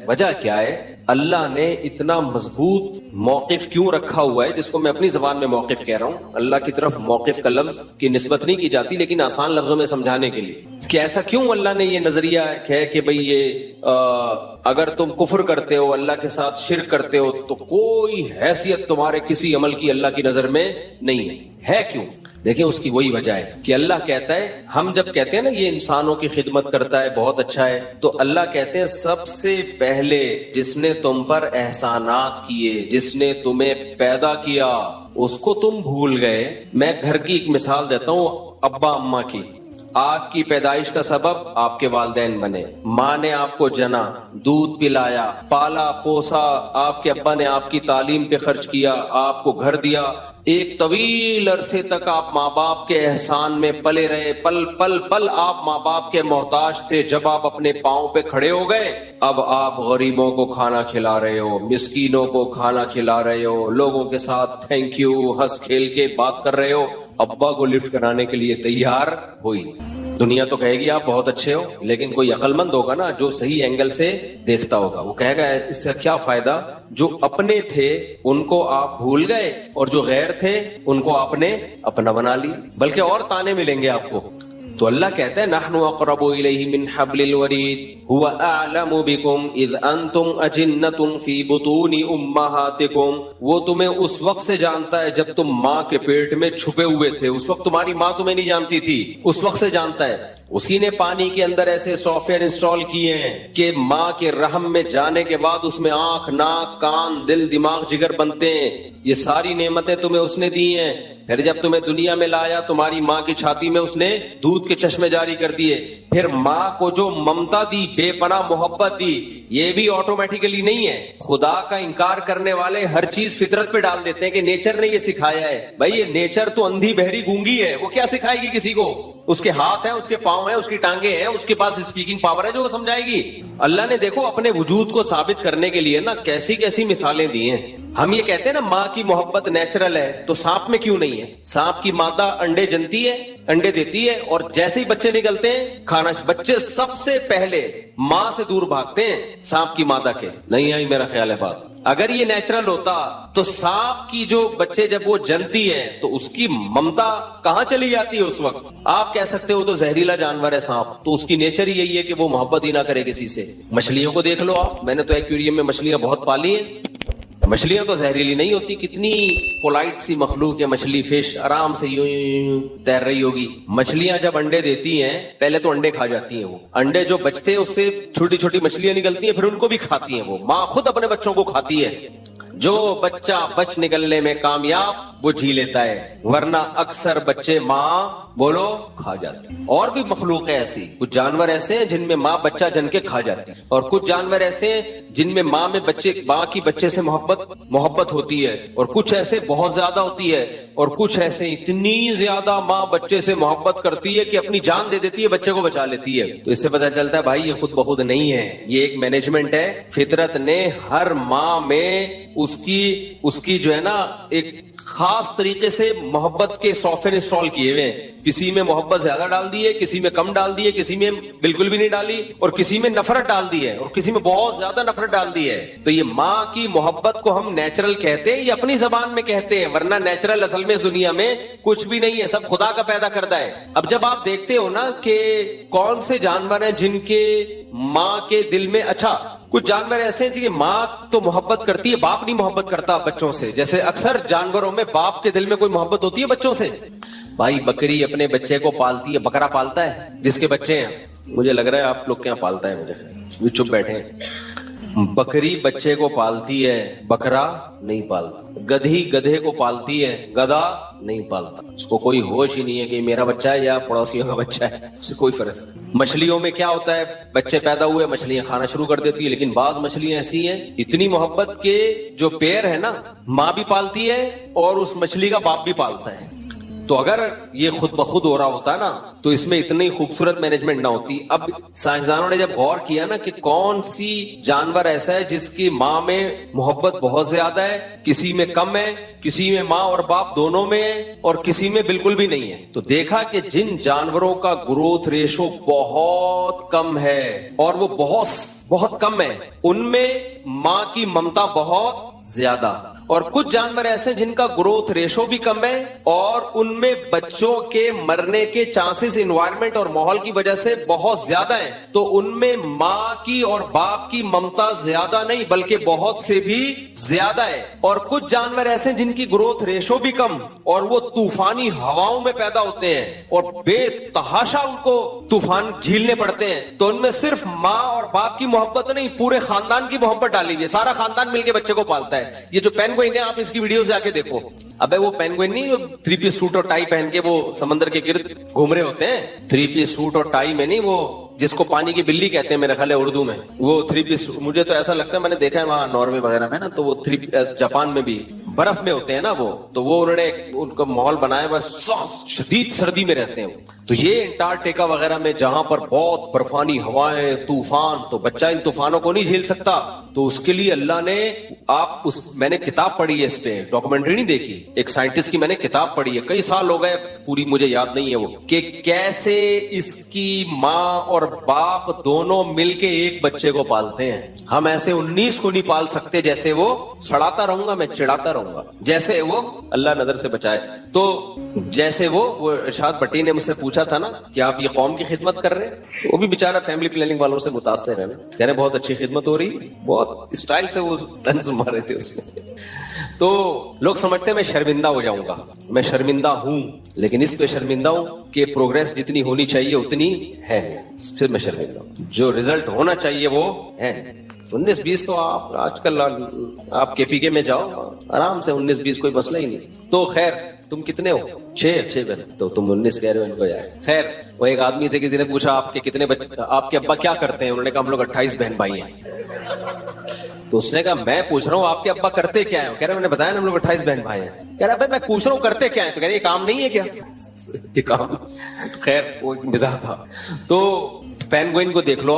वजह क्या है? अल्लाह ने इतना मजबूत मौकिफ क्यों रखा हुआ है, जिसको मैं अपनी जबान में मौकिफ कह रहा हूँ। अल्लाह की तरफ मौकिफ का लफ्ज की निस्बत नहीं की जाती, लेकिन आसान लफ्जों में समझाने के लिए कि ऐसा क्यों अल्लाह ने ये नजरिया है कि भाई ये अगर तुम कुफ्र करते हो, अल्लाह के साथ शिर्क करते हो, तो कोई हैसियत तुम्हारे किसी अमल की अल्लाह की नजर में नहीं है क्यों? देखिए उसकी वही वजह है कि अल्लाह कहता है, हम जब कहते हैं ना ये इंसानों की खिदमत करता है, बहुत अच्छा है, तो अल्लाह कहते हैं सबसे पहले जिसने तुम पर एहसानात किए, जिसने तुम्हें पैदा किया, उसको तुम भूल गए। मैं घर की एक मिसाल देता हूँ, अब्बा अम्मा की। आपकी पैदाइश का सबब आपके वालिदैन बने, माँ ने आपको जना, दूध पिलाया, पाला पोसा, आपके अब्बा ने आपकी तालीम पे खर्च किया, आपको घर दिया, एक तवील अरसे तक आप माँ बाप के एहसान में पले रहे, पल पल पल आप माँ बाप के मोहताज थे। जब आप अपने पाँव पे खड़े हो गए, अब आप गरीबों को खाना खिला रहे हो, मिस्कीनों को खाना खिला रहे हो, लोगों के साथ थैंक यू हंस खेल के बात कर रहे हो। अब्बा को लिफ्ट कराने के लिए तैयार हुई। दुनिया तो कहेगी आप बहुत अच्छे हो, लेकिन कोई अक्लमंद होगा ना जो सही एंगल से देखता होगा, वो कहेगा इससे क्या फायदा, जो अपने थे उनको आप भूल गए और जो गैर थे उनको आपने अपना बना लिया। बल्कि और ताने मिलेंगे आपको। तो अल्लाह कहता है नहनु अक़रबु इलैहि मिन हब्लिल वरीद हुवा अअलमु बिकुम इज़ अंतुम अजिन्नतुम फी बुतूनि उम्महातिकुम। वो तुम्हें उस वक्त से जानता है जब तुम माँ के पेट में छुपे हुए थे। उस वक्त तुम्हारी माँ तुम्हें नहीं जानती थी, उस वक्त से जानता है। اسی نے پانی کے اندر ایسے سافٹ ویئر انسٹال کیے ہیں کہ ماں کے رحم میں جانے کے بعد اس میں آنکھ، ناک، کان، دل، دماغ، جگر بنتے ہیں. یہ ساری نعمتیں تمہیں اس نے دی ہیں. پھر جب تمہیں دنیا میں لایا تمہاری ماں کی چھاتی میں اس نے دودھ کے چشمے جاری کر دیے. پھر ماں کو جو ممتا دی، بے پناہ محبت دی، یہ بھی آٹومیٹیکلی نہیں ہے. خدا کا انکار کرنے والے ہر چیز فطرت پہ ڈال دیتے ہیں کہ نیچر نے یہ سکھایا ہے. بھائی یہ نیچر تو اندھی بہری گونگی ہے، وہ کیا سکھائے گی کسی کو؟ اس کے ہاتھ ہیں، اس کے پاؤں ہیں، اس کی ٹانگیں ہیں، اس کے پاس اسپیکنگ پاور ہے جو وہ سمجھائے گی. اللہ نے دیکھو اپنے وجود کو ثابت کرنے کے لیے نا کیسی کیسی مثالیں دی ہیں. ہم یہ کہتے ہیں نا ماں کی محبت نیچرل ہے، تو سانپ میں کیوں نہیں ہے؟ سانپ کی مادہ انڈے جنتی ہے، انڈے دیتی ہے، اور جیسے ہی بچے نکلتے ہیں کھانا، بچے سب سے پہلے ماں سے دور بھاگتے ہیں سانپ کی مادہ کے. نہیں آئی میرا خیال ہے بات. اگر یہ نیچرل ہوتا تو سانپ کی جو بچے جب وہ جنتی ہے تو اس کی ممتا کہاں چلی جاتی ہے اس وقت؟ آپ کہہ سکتے ہو تو زہریلا جانور ہے سانپ، تو اس کی نیچر ہی یہی ہے کہ وہ محبت ہی نہ کرے کسی سے. مچھلیوں کو دیکھ لو آپ، میں نے تو ایکویریم میں مچھلیاں بہت پالی ہیں. مچھلیاں تو زہریلی نہیں ہوتی، کتنی پولائٹ سی مخلوق ہے مچھلی. فش آرام سے یوں تیر رہی ہوگی. مچھلیاں جب انڈے دیتی ہیں پہلے تو انڈے کھا جاتی ہیں. وہ انڈے جو بچتے ہیں اس سے چھوٹی چھوٹی مچھلیاں نکلتی ہیں، پھر ان کو بھی کھاتی ہیں. وہ ماں خود اپنے بچوں کو کھاتی ہے. جو بچہ بچ نکلنے میں کامیاب وہ جی لیتا ہے، ورنہ اکثر بچے ماں بولو کھا جاتے ہیں. اور بھی مخلوق ہے ایسی، کچھ جانور ایسے ہیں جن میں ماں بچہ جن کے کھا جاتی ہے، اور کچھ جانور ایسے ہیں جن میں ماں کی بچے سے محبت ہوتی ہے، اور کچھ ایسے بہت زیادہ ہوتی ہے، اور کچھ ایسے اتنی زیادہ ماں بچے سے محبت کرتی ہے کہ اپنی جان دے دیتی ہے، بچے کو بچا لیتی ہے. تو اس سے پتہ چلتا ہے بھائی یہ خود بخود نہیں ہے، یہ ایک مینجمنٹ ہے. فطرت نے ہر ماں میں اس کی جو ہے نا ایک خاص طریقے سے محبت کے سافٹ ویئر انسٹال کیے ہوئے ہیں. کسی میں محبت زیادہ ڈال دی ہے، کسی میں کم ڈال دی ہے، کسی میں بالکل بھی نہیں ڈالی، اور کسی میں نفرت ڈال دی ہے، اور کسی میں بہت زیادہ نفرت ڈال دی ہے. تو یہ ماں کی محبت کو ہم نیچرل کہتے ہیں یا اپنی زبان میں کہتے ہیں؟ ورنہ نیچرل اصل میں اس دنیا میں کچھ بھی نہیں ہے، سب خدا کا پیدا کردہ ہے. اب جب آپ دیکھتے ہو نا کہ کون سے جانور ہیں جن کے ماں کے دل میں، اچھا کچھ جانور ایسے ہیں کہ ماں تو محبت کرتی ہے، باپ نہیں محبت کرتا بچوں سے. جیسے اکثر جانوروں میں باپ کے دل میں کوئی محبت ہوتی ہے بچوں سے. بھائی بکری اپنے بچے کو پالتی ہے، بکرا پالتا ہے جس کے بچے ہیں. مجھے لگ رہا ہے آپ لوگ کے یہاں پالتا ہے، مجھے چپ بیٹھے ہیں. بکری بچے کو پالتی ہے، بکرا نہیں پالتا. گدھی گدھے کو پالتی ہے، گدھا نہیں پالتا. اس کو کوئی ہوش ہی نہیں ہے کہ میرا بچہ ہے یا پڑوسیوں کا بچہ ہے، اس سے کوئی فرق نہیں. مچھلیوں میں کیا ہوتا ہے، بچے پیدا ہوئے مچھلیاں کھانا شروع کر دیتی ہے. لیکن بعض مچھلیاں ایسی ہیں اتنی محبت کے جو پیر ہے نا ماں بھی پالتی ہے اور اس مچھلی کا باپ بھی پالتا ہے. تو اگر یہ خود بخود ہو رہا ہوتا نا تو اس میں اتنی خوبصورت مینجمنٹ نہ ہوتی. اب سائنسدانوں نے جب غور کیا نا کہ کون سی جانور ایسا ہے جس کی ماں میں محبت بہت زیادہ ہے، کسی میں کم ہے، کسی میں ماں اور باپ دونوں میں ہے، اور کسی میں بالکل بھی نہیں ہے، تو دیکھا کہ جن جانوروں کا گروتھ ریشو بہت کم ہے اور وہ بہت کم ہے، ان میں ماں کی ممتا بہت زیادہ. اور کچھ جانور ایسے جن کا گروتھ ریشو بھی کم ہے اور ان میں بچوں کے مرنے کے چانسز انوائرمنٹ اور ماحول کی وجہ سے بہت زیادہ ہیں، تو ان میں ماں کی اور باپ کی ممتا زیادہ نہیں بلکہ بہت سے بھی زیادہ ہے. اور کچھ جانور ایسے جن کی گروتھ ریشو بھی کم اور وہ طوفانی ہواؤں میں پیدا ہوتے ہیں اور بے تحاشا ان کو طوفان جھیلنے پڑتے ہیں، تو ان میں صرف ماں اور باپ کی محبت نہیں، پورے خاندان کی محبت ڈالی ہوئی ہے. سارا خاندان مل کے بچے کو پالتا ہے. یہ جو پینگوئن ہے آپ اس کی ویڈیوز جا کے دیکھو. ابے وہ پینگوئن نہیں جو 3 پیس سوٹ اور ٹائی پہن کے وہ سمندر کے گرد گھوم رہے ہوتے ہیں، 3 پیس سوٹ اور ٹائی میں نہیں، وہ جس کو پانی کی بلی کہتے ہیں میرا خیال ہے اردو میں، وہ 3 پیس. مجھے تو ایسا لگتا ہے، میں نے دیکھا ہے وہاں ناروے وغیرہ میں نا، تو وہ 3 پیس جاپان میں بھی برف میں ہوتے ہیں نا وہ، تو وہ انہوں نے ان کا ماحول بنایا ہوا سخت شدید سردی میں رہتے ہیں. تو یہ انٹارکٹیکا وغیرہ میں جہاں پر بہت برفانی ہوائیں، طوفان، تو بچہ ان طوفانوں کو نہیں جھیل سکتا. تو اس کے لیے اللہ نے میں نے کتاب پڑھی ہے اس پہ، ڈاکومنٹری نہیں دیکھی، ایک سائنٹسٹ کی میں نے کتاب پڑھی ہے، کئی سال ہو گئے، پوری مجھے یاد نہیں ہے وہ، کہ کیسے اس کی ماں اور باپ دونوں مل کے ایک بچے کو پالتے ہیں. ہم ایسے 19 کو نہیں پال سکتے جیسے وہ. سڑاتا رہوں گا میں، چڑھاتا رہوں रहूंगा, जैसे वो अल्लाह नजर से बचाए। तो जैसे वो इरशाद भट्टी ने मुझसे पूछा था ना कि आप ये कौम की खिदमत कर रहे हैं, वो भी बेचारा फैमिली प्लानिंग वालों से मुतासिर है ना, कह रहे बहुत अच्छी खिदमत हो रही, बहुत स्टाइल से वो तंज मारे थे उसमें। तो लोग समझते हैं मैं शर्मिंदा हो जाऊंगा, मैं शर्मिंदा हूं, लेकिन इस पे शर्मिंदा हूं कि प्रोग्रेस जितनी होनी चाहिए उतनी है नहीं, फिर मैं शर्मिंदा हूं। जो रिजल्ट होना चाहिए वो है नहीं। 19-20 तो आप आजकल आप केपीके में जाओ आराम से, 19-20 कोई मसला ही नहीं। तो खैर तुम कितने हो? 6 बहन, तो तुम 19 कह रहे हो इनको यार। खैर वो एक आदमी से किसी ने पूछा आपके कितने बच्चे, आपके अब्बा क्या करते हैं? उन्होंने कहा हम लोग 28 बहन भाई हैं। तो उसने कहा मैं पूछ रहा हूँ आपके अब्बा करते क्या है? कह रहे मैंने बताया ना हम लोग 28 बहन भाई हैं। कह रहा भाई मैं पूछ रहा हूँ करते क्या है? तो कह रहे ये काम नहीं है क्या? ये काम। खैर वो मिजाज था। तो पेंगुइन को देख लो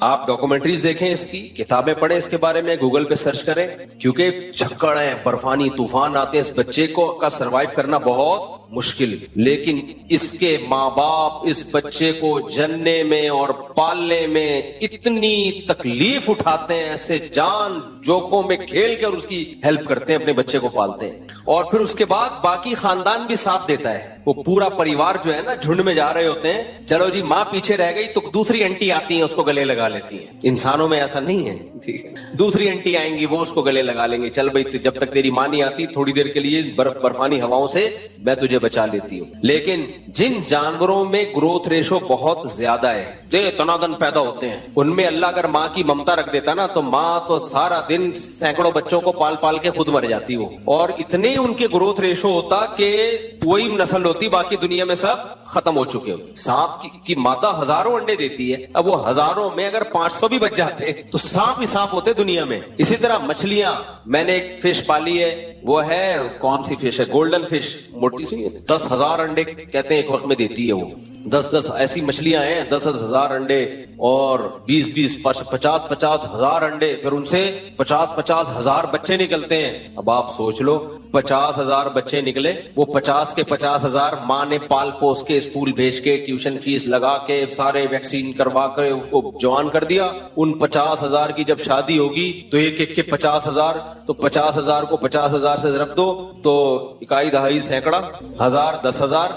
आप डॉक्यूमेंट्रीज देखें, इसकी किताबें पढ़ें इसके बारे में, गूगल पे सर्च करें, क्योंकि झक्कड़ है, बर्फानी तूफान आते हैं, इस बच्चे को का सरवाइव करना बहुत मुश्किल, लेकिन इसके माँ बाप इस बच्चे को जनने में और पालने में इतनी तकलीफ उठाते हैं, ऐसे जान जोखों में खेल कर उसकी हेल्प करते हैं, अपने बच्चे को पालते हैं। और फिर उसके बाद बाकी खानदान भी साथ देता है, वो पूरा परिवार जो है ना झुंड में जा रहे होते हैं, चलो जी माँ पीछे रह गई तो दूसरी आंटी आती है उसको गले लगा लेती है। इंसानों में ऐसा नहीं है, ठीक है, दूसरी आंटी आएंगी वो उसको गले लगा लेंगे, चल भाई जब तक तेरी माँ नहीं आती थोड़ी देर के लिए बर्फानी हवाओं से मैं तुझे बचा लेती हूँ। लेकिन जिन जानवरों में ग्रोथ रेशो बहुत ज्यादा है, तनादन पैदा होते हैं, उनमें अल्लाह अगर माँ की ममता रख देता ना तो माँ तो सारा दिन सैकड़ों बच्चों को पाल पाल के खुद मर जाती वो, और इतने उनके ग्रोथ रेशो होता कि वही नस्ल होती, बाकी दुनिया में सब खत्म हो चुके होते। सांप की मादा हजारों अंडे देती है, अब वो हजारों में अगर 500 भी बच जाते तो सांप ही सांप होते दुनिया में। इसी तरह मछलियां, मैंने एक फिश पाली है, वो है कौन सी फिश है, गोल्डन फिश, मोटी सी, 10,000 अंडे कहते हैं एक वक्त में देती है वो। 10 ऐसी मछलियां हैं, 10,000 अंडे, और 20 50 हजार अंडे, फिर उनसे 50 हजार बच्चे निकलते हैं। अब आप सोच लो 50,000 बच्चे निकले, वो 50 के 50,000 माँ ने पाल पोस के स्कूल भेज के ट्यूशन फीस लगा के सारे वैक्सीन करवा कर उसको जवान कर दिया। उन 50,000 की जब शादी होगी तो एक के 50,000, तो 50,000 को 50,000 से ज़रब दो तो इकाई दहाई सैकड़ा, हजार, 10,000,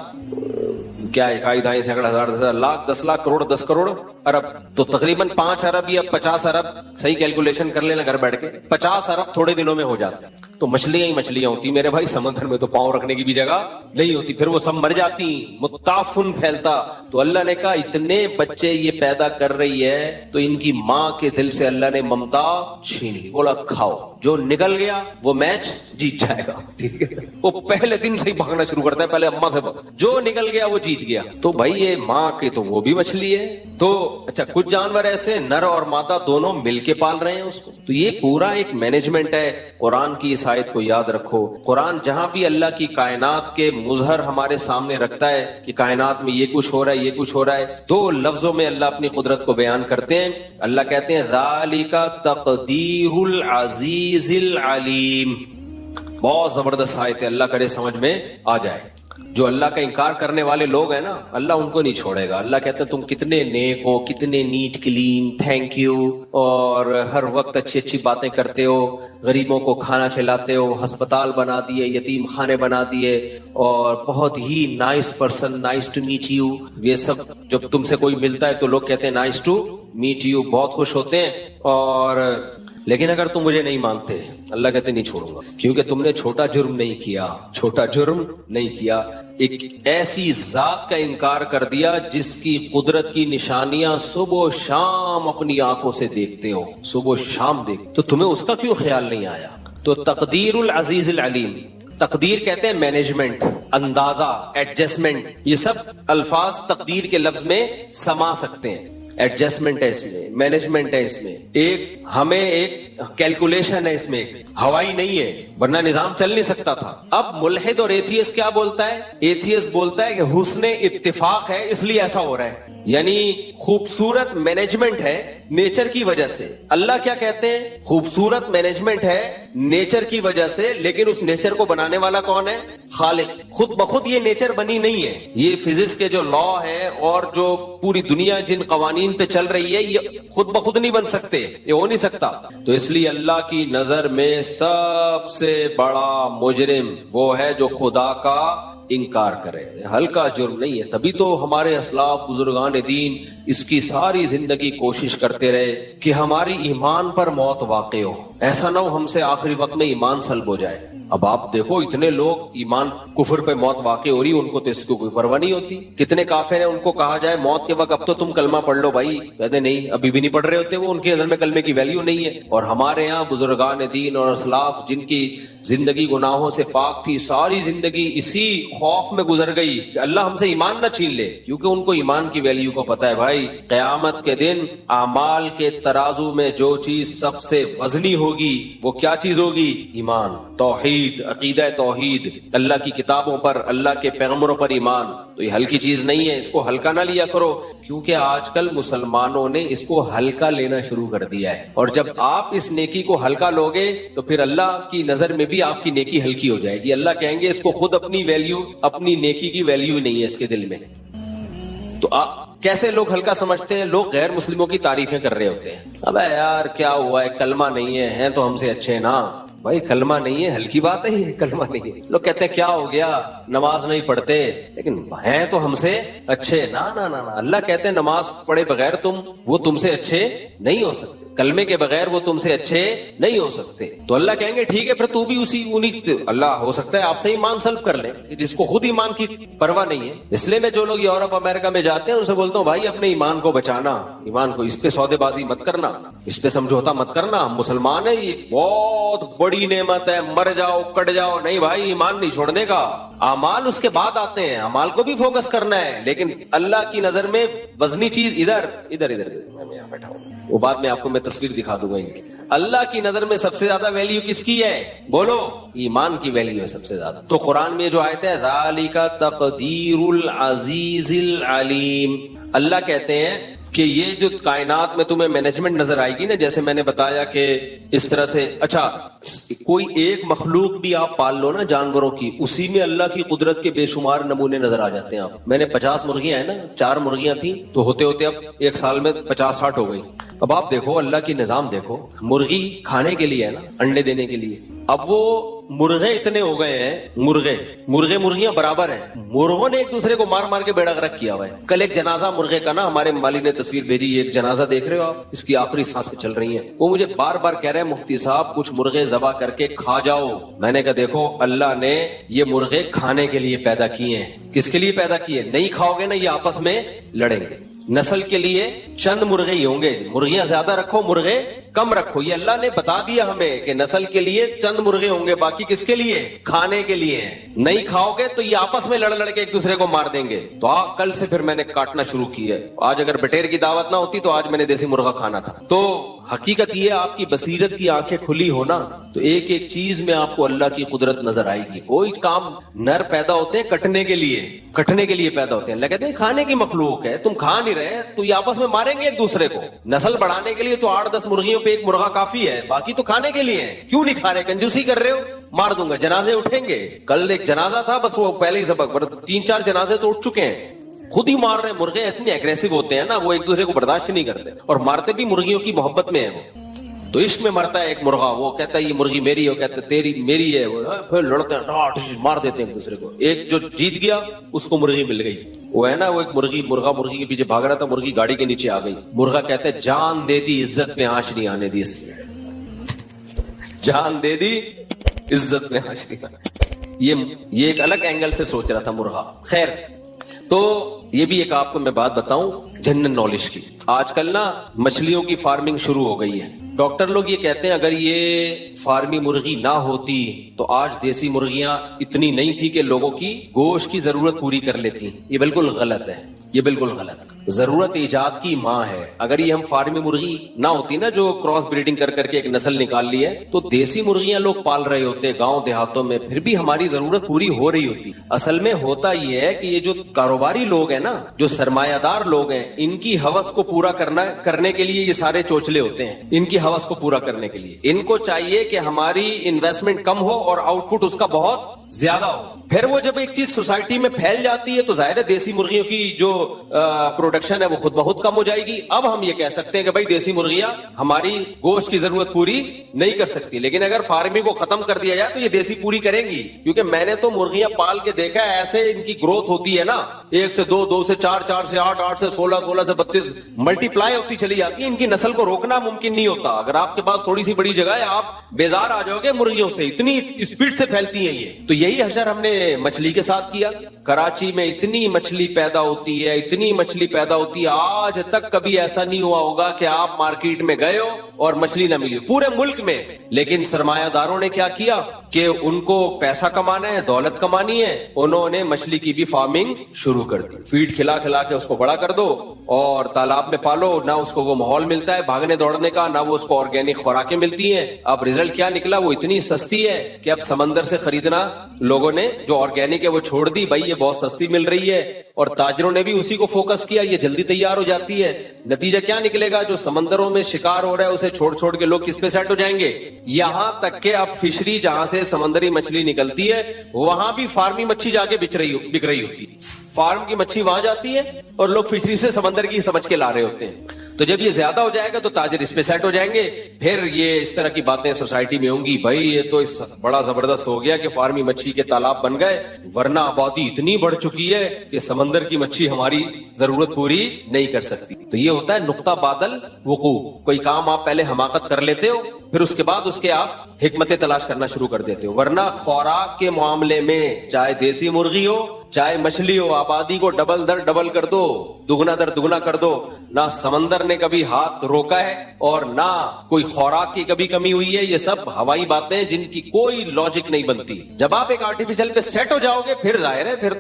क्या इकाई दहाई सैकड़ा, हजार, 10,000, लाख, 10 लाख, करोड़, 10 करोड़, अरब, तो तकरीबन 5 अरब या 50 अरब, सही कैलकुलेशन कर लेना घर बैठ के, 50 अरब थोड़े दिनों में हो जाते हैं। तो मछलियां ही मछलियां होती मेरे भाई, समुद्र में तो पांव रखने की भी जगह नहीं होती, फिर वो सब मर जाती, मुत्ताफुन फैलता। तो अल्लाह ने कहा इतने बच्चे ये पैदा कर रही है तो इनकी माँ के दिल से अल्लाह ने ममता छीन ली, बोला खाओ, जो निकल गया वो मैच जीत जाएगा, ठीक है, वो पहले दिन से ही भागना शुरू करता है, पहले अम्मा से जो निकल गया वो जीत गया। तो भाई ये माँ के तो वो भी मछली है। तो अच्छा, कुछ जानवर ऐसे नर और मादा दोनों मिलके पाल रहे हैं उसको, तो ये पूरा एक मैनेजमेंट है। कुरान की इस आयत को याद रखो, कुरान जहां भी अल्लाह की कायनात के मुजहर हमारे सामने रखता है कि कायनात में ये कुछ हो रहा है, ये कुछ हो रहा है, 2 लफ्जों में अल्लाह अपनी कुदरत को बयान करते हैं। अल्लाह कहते हैं ज़ालिका तक़दीरुल अज़ीज़िल अलीम। बहुत जबरदस्त आयत है, अल्लाह करे समझ में आ जाए। जो अल्लाह का इनकार करने वाले लोग हैं ना, अल्लाह उनको नहीं छोड़ेगा। अल्लाह कहते हैं तुम कितने नेक हो, कितने नीट क्लीन, थैंक यू, और हर वक्त अच्छी अच्छी बातें करते हो, गरीबों को खाना खिलाते हो, अस्पताल बना दिए, यतीम खाने बना दिए, और बहुत ही nice person, nice to meet you. ये सब जब तुमसे कोई मिलता है तो लोग कहते हैं नाइस टू मीट यू, बहुत खुश होते हैं। और लेकिन अगर तुम मुझे नहीं मानते, अल्लाह कहते नहीं छोड़ूंगा, क्योंकि तुमने छोटा जुर्म नहीं किया, छोटा जुर्म नहीं किया, एक ऐसी जात का इनकार कर दिया जिसकी कुदरत की निशानियां सुबह शाम अपनी आंखों से देखते हो, सुबह शाम देख, तो तुम्हें उसका क्यों ख्याल नहीं आया? तो तकदीरुल अजीजुल अलीम, तकदीर कहते हैं मैनेजमेंट, अंदाजा, एडजस्टमेंट, ये सब अल्फाज तकदीर के लफ्ज में समा सकते हैं। एडजस्टमेंट है इसमें, मैनेजमेंट है इसमें, एक हमें एक कैलकुलेशन है इसमें, हवाई नहीं है वरना निजाम चल नहीं सकता था। अब मुल्हिद और एथियस क्या बोलता है? एथियस बोलता है कि हुस्ने इत्तिफाक है इसलिए ऐसा हो रहा है, یعنی خوبصورت مینجمنٹ ہے نیچر کی وجہ سے. اللہ کیا کہتے ہیں؟ خوبصورت مینجمنٹ ہے نیچر کی وجہ سے، لیکن اس نیچر کو بنانے والا کون ہے؟ خالق. خود بخود یہ نیچر بنی نہیں ہے. یہ فزکس کے جو لا ہے اور جو پوری دنیا جن قوانین پہ چل رہی ہے، یہ خود بخود نہیں بن سکتے، یہ ہو نہیں سکتا. تو اس لیے اللہ کی نظر میں سب سے بڑا مجرم وہ ہے جو خدا کا انکار کرے. ہلکا جرم نہیں ہے. تبھی تو ہمارے اسلاف بزرگان دین اس کی ساری زندگی کوشش کرتے رہے کہ ہماری ایمان پر موت واقع ہو. ایسا نہ ہو ہم سے آخری وقت میں ایمان سلب ہو جائے. اب آپ دیکھو اتنے لوگ ایمان کفر پہ موت واقع ہو رہی، ان کو تو اس کو کوئی پرواہ نہیں ہوتی. کتنے کافر ہیں ان کو کہا جائے موت کے وقت اب تو تم کلمہ پڑھ لو بھائی، کہتے نہیں ابھی بھی نہیں پڑھ رہے ہوتے. وہ ان کے نظر میں کلمے کی ویلیو نہیں ہے. اور ہمارے یہاں بزرگان دین اور اسلاف جن کی زندگی گناہوں سے پاک تھی، ساری زندگی اسی خوف میں گزر گئی کہ اللہ ہم سے ایمان نہ چھین لے، کیونکہ ان کو ایمان کی ویلیو کو پتہ ہے. بھائی قیامت کے دن اعمال کے ترازو میں جو چیز سب سے وزنی ہوگی وہ کیا چیز ہوگی؟ ایمان، توحید، عقیدہ توحید، اللہ کی کتابوں پر، اللہ کے پیغمبروں پر ایمان. تو یہ ہلکی چیز نہیں ہے، اس کو ہلکا نہ لیا کرو، کیونکہ آج کل مسلمانوں نے اس کو ہلکا لینا شروع کر دیا ہے. اور جب آپ اس نیکی کو ہلکا لوگے تو پھر اللہ کی نظر میں بھی آپ کی نیکی ہلکی ہو جائے گی. اللہ کہیں گے اس کو خود اپنی ویلیو، اپنی نیکی کی ویلیو نہیں ہے اس کے دل میں. تو کیسے لوگ ہلکا سمجھتے ہیں؟ لوگ غیر مسلموں کی تعریفیں کر رہے ہوتے ہیں. ابے یار کیا ہوا ہے، کلمہ نہیں ہے، ہیں تو ہم سے اچھے نا. بھائی کلمہ نہیں ہے، ہلکی بات ہے یہ، کلمہ نہیں ہے. لوگ کہتے ہیں کیا ہو گیا، نماز نہیں پڑھتے، لیکن ہیں تو ہم سے اچھے. نا نا نا، اللہ کہتے ہیں نماز پڑھے بغیر وہ تم سے اچھے نہیں ہو سکتے، کلمے کے بغیر وہ تم سے اچھے نہیں ہو سکتے. تو اللہ کہیں گے ٹھیک ہے پھر تو بھی اللہ ہو سکتا ہے آپ سے ایمان سلب کر لیں، جس کو خود ایمان کی پرواہ نہیں ہے. اس لیے میں جو لوگ یورپ امریکہ میں جاتے ہیں ان سے بولتا ہوں بھائی اپنے ایمان کو بچانا، ایمان کو اس پہ سودے بازی مت کرنا، اس پہ سمجھوتا مت کرنا. ہم مسلمان ہیں، یہ بہت بڑی نعمت ہے، مر جاؤ کٹ جاؤ نہیں بھائی، ایمان نہیں چھوڑنے کا. اعمال اس کے بعد آتے ہیں، اعمال کو بھی فوکس کرنا ہے، لیکن اللہ کی نظر میں وزنی چیز ادھر ادھر ادھر. میں یہاں بیٹھا ہوں، وہ بعد میں آپ کو میں تصویر دکھا دوں گا ان کی. اللہ کی نظر میں سب سے زیادہ ویلیو کس کی ہے؟ بولو، ایمان کی ویلیو ہے سب سے زیادہ. تو قرآن میں جو آیت ہے ذالک تقدیر العزیز العلیم، اللہ کہتے ہیں کہ یہ جو کائنات میں تمہیں مینجمنٹ نظر آئے گی نا، جیسے میں نے بتایا کہ اس طرح سے، اچھا کوئی ایک مخلوق بھی آپ پال لو نا جانوروں کی، اسی میں اللہ کی قدرت کے بے شمار نمونے نظر آ جاتے ہیں. آپ میں نے 50 مرغیاں ہیں نا، 4 مرغیاں تھیں تو ہوتے ہوتے اب ایک سال میں 50-60 ہو گئی. اب آپ دیکھو اللہ کی نظام دیکھو، مرغی کھانے کے لیے ہے نا، انڈے دینے کے لیے. اب وہ مرغے اتنے ہو گئے ہیں، مرغیاں برابر ہیں، مرغوں نے ایک دوسرے کو مار مار کے بیڑا غرق کیا ہوا ہے. کل ایک جنازہ مرغے کا نا، ہمارے مالی نے تصویر بھیجی، ایک جنازہ دیکھ رہے ہو آپ، اس کی آخری سانسیں چل رہی ہیں. وہ مجھے بار بار کہہ رہے ہیں مفتی صاحب کچھ مرغے ذبح کر کے کھا جاؤ. میں نے کہا دیکھو اللہ نے یہ مرغے کھانے کے لیے پیدا کیے ہیں. کس کے لیے پیدا کیے؟ نہیں کھاؤ گے نا یہ آپس میں لڑیں گے. نسل کے لیے چند مرغے ہی ہوں گے، مرغیاں زیادہ رکھو مرغے کم رکھو. یہ اللہ نے بتا دیا ہمیں کہ نسل کے لیے چند مرغے ہوں گے، باقی کس کے لیے؟ کھانے کے لیے. نہیں کھاؤ گے تو یہ آپس میں لڑ لڑ کے ایک دوسرے کو مار دیں گے. تو کل سے پھر میں نے کاٹنا شروع کی ہے. آج اگر بٹیر کی دعوت نہ ہوتی تو آج میں نے دیسی مرغا کھانا تھا. تو حقیقت یہ آپ کی بصیرت کی آنکھیں کھلی ہونا تو ایک ایک چیز میں آپ کو اللہ کی قدرت نظر آئے گی. کوئی کام نر پیدا ہوتے ہیں کٹنے کے لیے پیدا ہوتے ہیں. اللہ کہتے ہیں کھانے کی مخلوق ہے، تم کھا نہیں رہے تو یہ آپس میں ماریں گے ایک دوسرے کو. نسل بڑھانے کے لیے تو 8-10 مرغیوں پہ ایک مرغا کافی ہے، باقی تو کھانے کے لیے ہے. کیوں نہیں کھا رہے؟ کنجوسی کر رہے ہو، مار دوں گا. جنازے اٹھیں گے، کل ایک جنازہ تھا بس وہ پہلے ہی سبق 3-4 جنازے تو اٹھ چکے ہیں. خود ہی مار رہے ہیں. مرغے اتنے اگریسو ہوتے ہیں نا، وہ ایک دوسرے کو برداشت نہیں کرتے اور مارتے بھی مرغیوں کی محبت میں ہے. وہ تو عشق میں مرتا ہے ایک مرغا، وہ کہتا ہے یہ مرغی میری ہے، وہ کہتا ہے تیری میری ہے. وہ پھر لڑتے ہیں، مار دیتے ہیں ایک دوسرے کو. ایک جو جیت گیا اس کو مرغی مل گئی. وہ ہے نا وہ ایک مرغی کے پیچھے بھاگ رہا تھا، مرغی گاڑی کے نیچے آ گئی. مرغا کہتا ہے جان دے دی عزت میں آنچ نہیں آنے دی، جان دے دی عزت میں آنچ نہیں آنے. یہ ایک الگ اینگل سے سوچ رہا تھا مرغا. خیر، تو یہ بھی ایک آپ کو میں بات بتاؤں جنرل نالج کی. آج کل نا مچھلیوں کی فارمنگ شروع ہو گئی ہے. डॉक्टर लोग ये कहते हैं अगर ये फार्मी मुर्गी ना होती तो आज देसी मुर्गियां इतनी नहीं थी कि लोगों की गोश्त की जरूरत पूरी कर लेती। ये बिल्कुल गलत है, ये बिल्कुल गलत। जरूरत ईजाद की माँ है। अगर ये हम फार्मी मुर्गी ना होती ना, जो क्रॉस ब्रीडिंग कर करके एक नस्ल निकाल ली है, तो देसी मुर्गियां लोग पाल रहे होते गांव देहातों में, फिर भी हमारी जरूरत पूरी हो रही होती। असल में होता ये है कि ये जो कारोबारी लोग हैं ना, जो सरमायादार लोग हैं, इनकी हवस को पूरा करने के लिए ये सारे चोचले होते हैं। इनकी हवस को पूरा करने के लिए इनको चाहिए कि हमारी इन्वेस्टमेंट कम हो और आउटपुट उसका बहुत ज्यादा हो। फिर वो जब एक चीज सोसाइटी में फैल जाती है तो जाहिर है देसी मुर्गियों की जो प्रोडक्शन है वो खुद बहुत कम हो जाएगी। अब हम ये कह सकते हैं कि भाई देसी मुर्गियां हमारी गोश्त की जरूरत पूरी नहीं कर सकती, लेकिन अगर फार्मिंग को खत्म कर दिया जाए तो ये देसी पूरी करेंगी। क्योंकि मैंने तो मुर्गियां पाल के देखा है, ऐसे इनकी ग्रोथ होती है ना, 1 से 2, 2 से 4, 4 से 8, 8 से 16, 16 से 32 मल्टीप्लाई होती चली जाती है। इनकी नस्ल को रोकना मुमकिन नहीं होता। अगर आपके पास थोड़ी सी बड़ी जगह है, आप बेजार आ जाओगे मुर्गियों से, इतनी स्पीड से फैलती है ये। तो यही हशर हमने मछली के साथ किया। कराची में इतनी मछली पैदा होती है, इतनी मछली पैदा होती है, आज तक कभी ऐसा नहीं हुआ होगा कि आप मार्केट में गए हो और मछली ना मिली पूरे मुल्क में। लेकिन सरमायादारों ने क्या किया कि उनको पैसा कमाना है, दौलत कमानी है, उन्होंने मछली की भी फार्मिंग शुरू कर दी। फीड खिला खिला के उसको बड़ा कर दो और तालाब में पालो। ना उसको वो माहौल मिलता है भागने दौड़ने का, ना वो उसको ऑर्गेनिक खुराकें मिलती हैं। अब रिजल्ट क्या निकला, वो इतनी सस्ती है कि अब समंदर से खरीदना लोगों ने जो ऑर्गेनिक है वो छोड़ दी। भाई ये बहुत सस्ती मिल रही है और ताजरों ने भी उसी को फोकस किया, ये जल्दी तैयार हो जाती है। नतीजा क्या निकलेगा, जो समंदरों में शिकार हो रहा है उसे छोड़ छोड़ के लोग किस पे सेट हो जाएंगे। यहां तक के अब फिशरी जहां से समंदरी मछली निकलती है वहां भी फार्मी मच्छी जाके बिक रही होती है। फार्म की मच्छी वहां जाती है और लोग फिशरी से समंदर की समझ के ला रहे होते हैं। तो जब ये ज्यादा हो जाएगा तो ताजिर इस पे सेट हो जाएंगे। फिर ये इस तरह की बातें सोसाइटी में होंगी, भाई ये तो इस बड़ा जबरदस्त हो गया कि फार्मी मच्छी के तालाब बन गए, वरना आबादी इतनी बढ़ चुकी है कि समंदर की मच्छी हमारी जरूरत पूरी नहीं कर सकती। तो ये होता है नुक्ता बादल वुकू। कोई काम आप पहले हमाकत कर लेते हो, फिर उसके बाद उसके आप हिकमतें तलाश करना शुरू कर देते हो। वरना खुराक के मामले में चाहे देसी मुर्गी हो चाहे मछली हो, आबादी को डबल दर डबल कर दो, दुगना दर दुगना कर दो। ना समंदर ने कभी हाथ रोका है और ना कोई खुराक की कभी कमी हुई है। ये सब हवाई बातें जिनकी कोई लॉजिक नहीं बनती। जब आप एक आर्टिफिशियल पे सेट हो जाओगे फिर जाहिर है फिर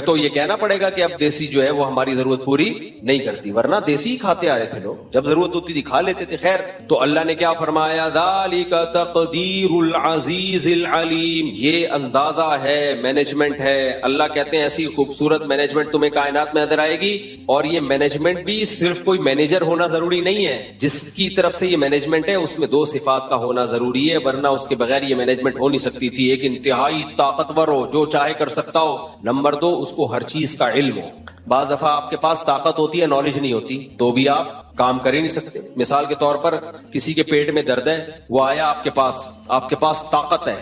तो ये कहना पड़ेगा कि अब देसी जो है वो हमारी जरूरत पूरी नहीं करती, वरना देसी ही खाते आ रहे थे लोग, जब जरूरत होती थी खा लेते थे। खैर, तो अल्लाह ने क्या फरमाया, ज़ालिका तक़दीरुल अज़ीज़िल अलीम। ये अंदाजा है, मैनेजमेंट है। अल्लाह कहते हैं ऐसी खूबसूरत मैनेजमेंट तुम्हें कायनात में नजर आएगी। और ये मैनेजमेंट भी सिर्फ कोई मैनेजर होना जरूरी नहीं है। जिसकी तरफ से ये मैनेजमेंट है उसमें 2 सिफात का होना जरूरी है, वरना उसके बगैर ये मैनेजमेंट हो नहीं सकती थी। एक इंतहाई ताकतवर हो, जो चाहे कर सकता हो। नंबर 2, उसको हर चीज का इल्म हो। बाज दफा आपके पास ताकत होती है, नॉलेज नहीं होती, तो भी आप काम कर ही नहीं सकते। मिसाल के तौर पर किसी के पेट में दर्द है, वो आया आपके पास ताकत है,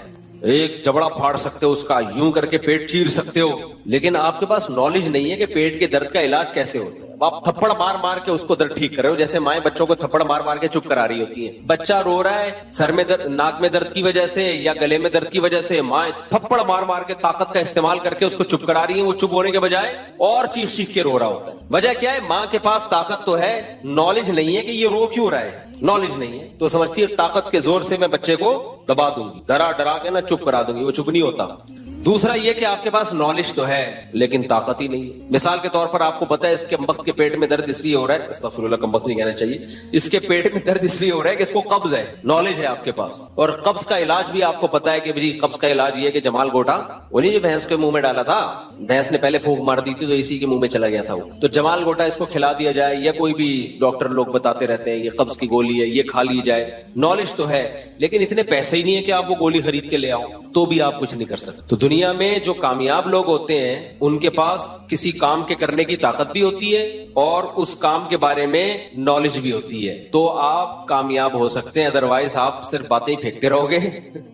एक जबड़ा फाड़ सकते हो उसका, यूं करके पेट चीर सकते हो, लेकिन आपके पास नॉलेज नहीं है कि पेट के दर्द का इलाज कैसे होता है। आप थप्पड़ मार मार के उसको दर्द ठीक कर रहे हो, जैसे माएं बच्चों को थप्पड़ मार मार के चुप करा रही होती हैं। बच्चा रो रहा है सर में दर्द, नाक में दर्द की वजह से या गले में दर्द की वजह से, माएं थप्पड़ मार मार के ताकत का इस्तेमाल करके उसको चुप करा रही है। वो चुप होने के बजाय और चीख चीख के रो रहा होता है। वजह क्या है, माँ के पास ताकत तो है, नॉलेज नहीं है कि ये रो क्यों रहा है। नॉलेज नहीं है तो समझती है ताकत के जोर से मैं बच्चे को दबा दूंगी, डरा डरा के ना चुप करा दूंगी। वो चुप नहीं होता। दूसरा ये कि आपके पास नॉलेज तो है लेकिन ताकत ही नहीं है। मिसाल के तौर पर आपको पता है इसके कमबख्त के पेट में दर्द इसलिए हो रहा है, अस्तगफिरुल्लाह, कमबख्त नहीं कहना चाहिए, इसके पेट में दर्द इसलिए हो रहा है कि इसको कब्ज है। नॉलेज है आपके पास, और कब्ज का इलाज भी आपको पता है कि भाई कब्ज का इलाज ये है कि जमाल गोटा वो नहीं जो भैंस के मुंह में डाला था, भैंस ने पहले फूंक मार दी थी तो इसी के मुंह में चला गया था वो, तो जमाल गोटा इसको खिला दिया जाए, या कोई भी डॉक्टर लोग बताते रहते हैं ये कब्ज की गोली है, ये खा ली जाए। नॉलेज तो है लेकिन इतने पैसे ही नहीं है कि आप वो गोली खरीद के ले आओ, तो भी आप कुछ नहीं कर सकते। तो दुनिया में जो कामयाब लोग होते हैं उनके पास किसी काम के करने की ताकत भी होती है और उस काम के बारे में नॉलेज भी होती है, तो आप कामयाब हो सकते हैं। अदरवाइज आप सिर्फ बातें ही फेंकते रहोगे,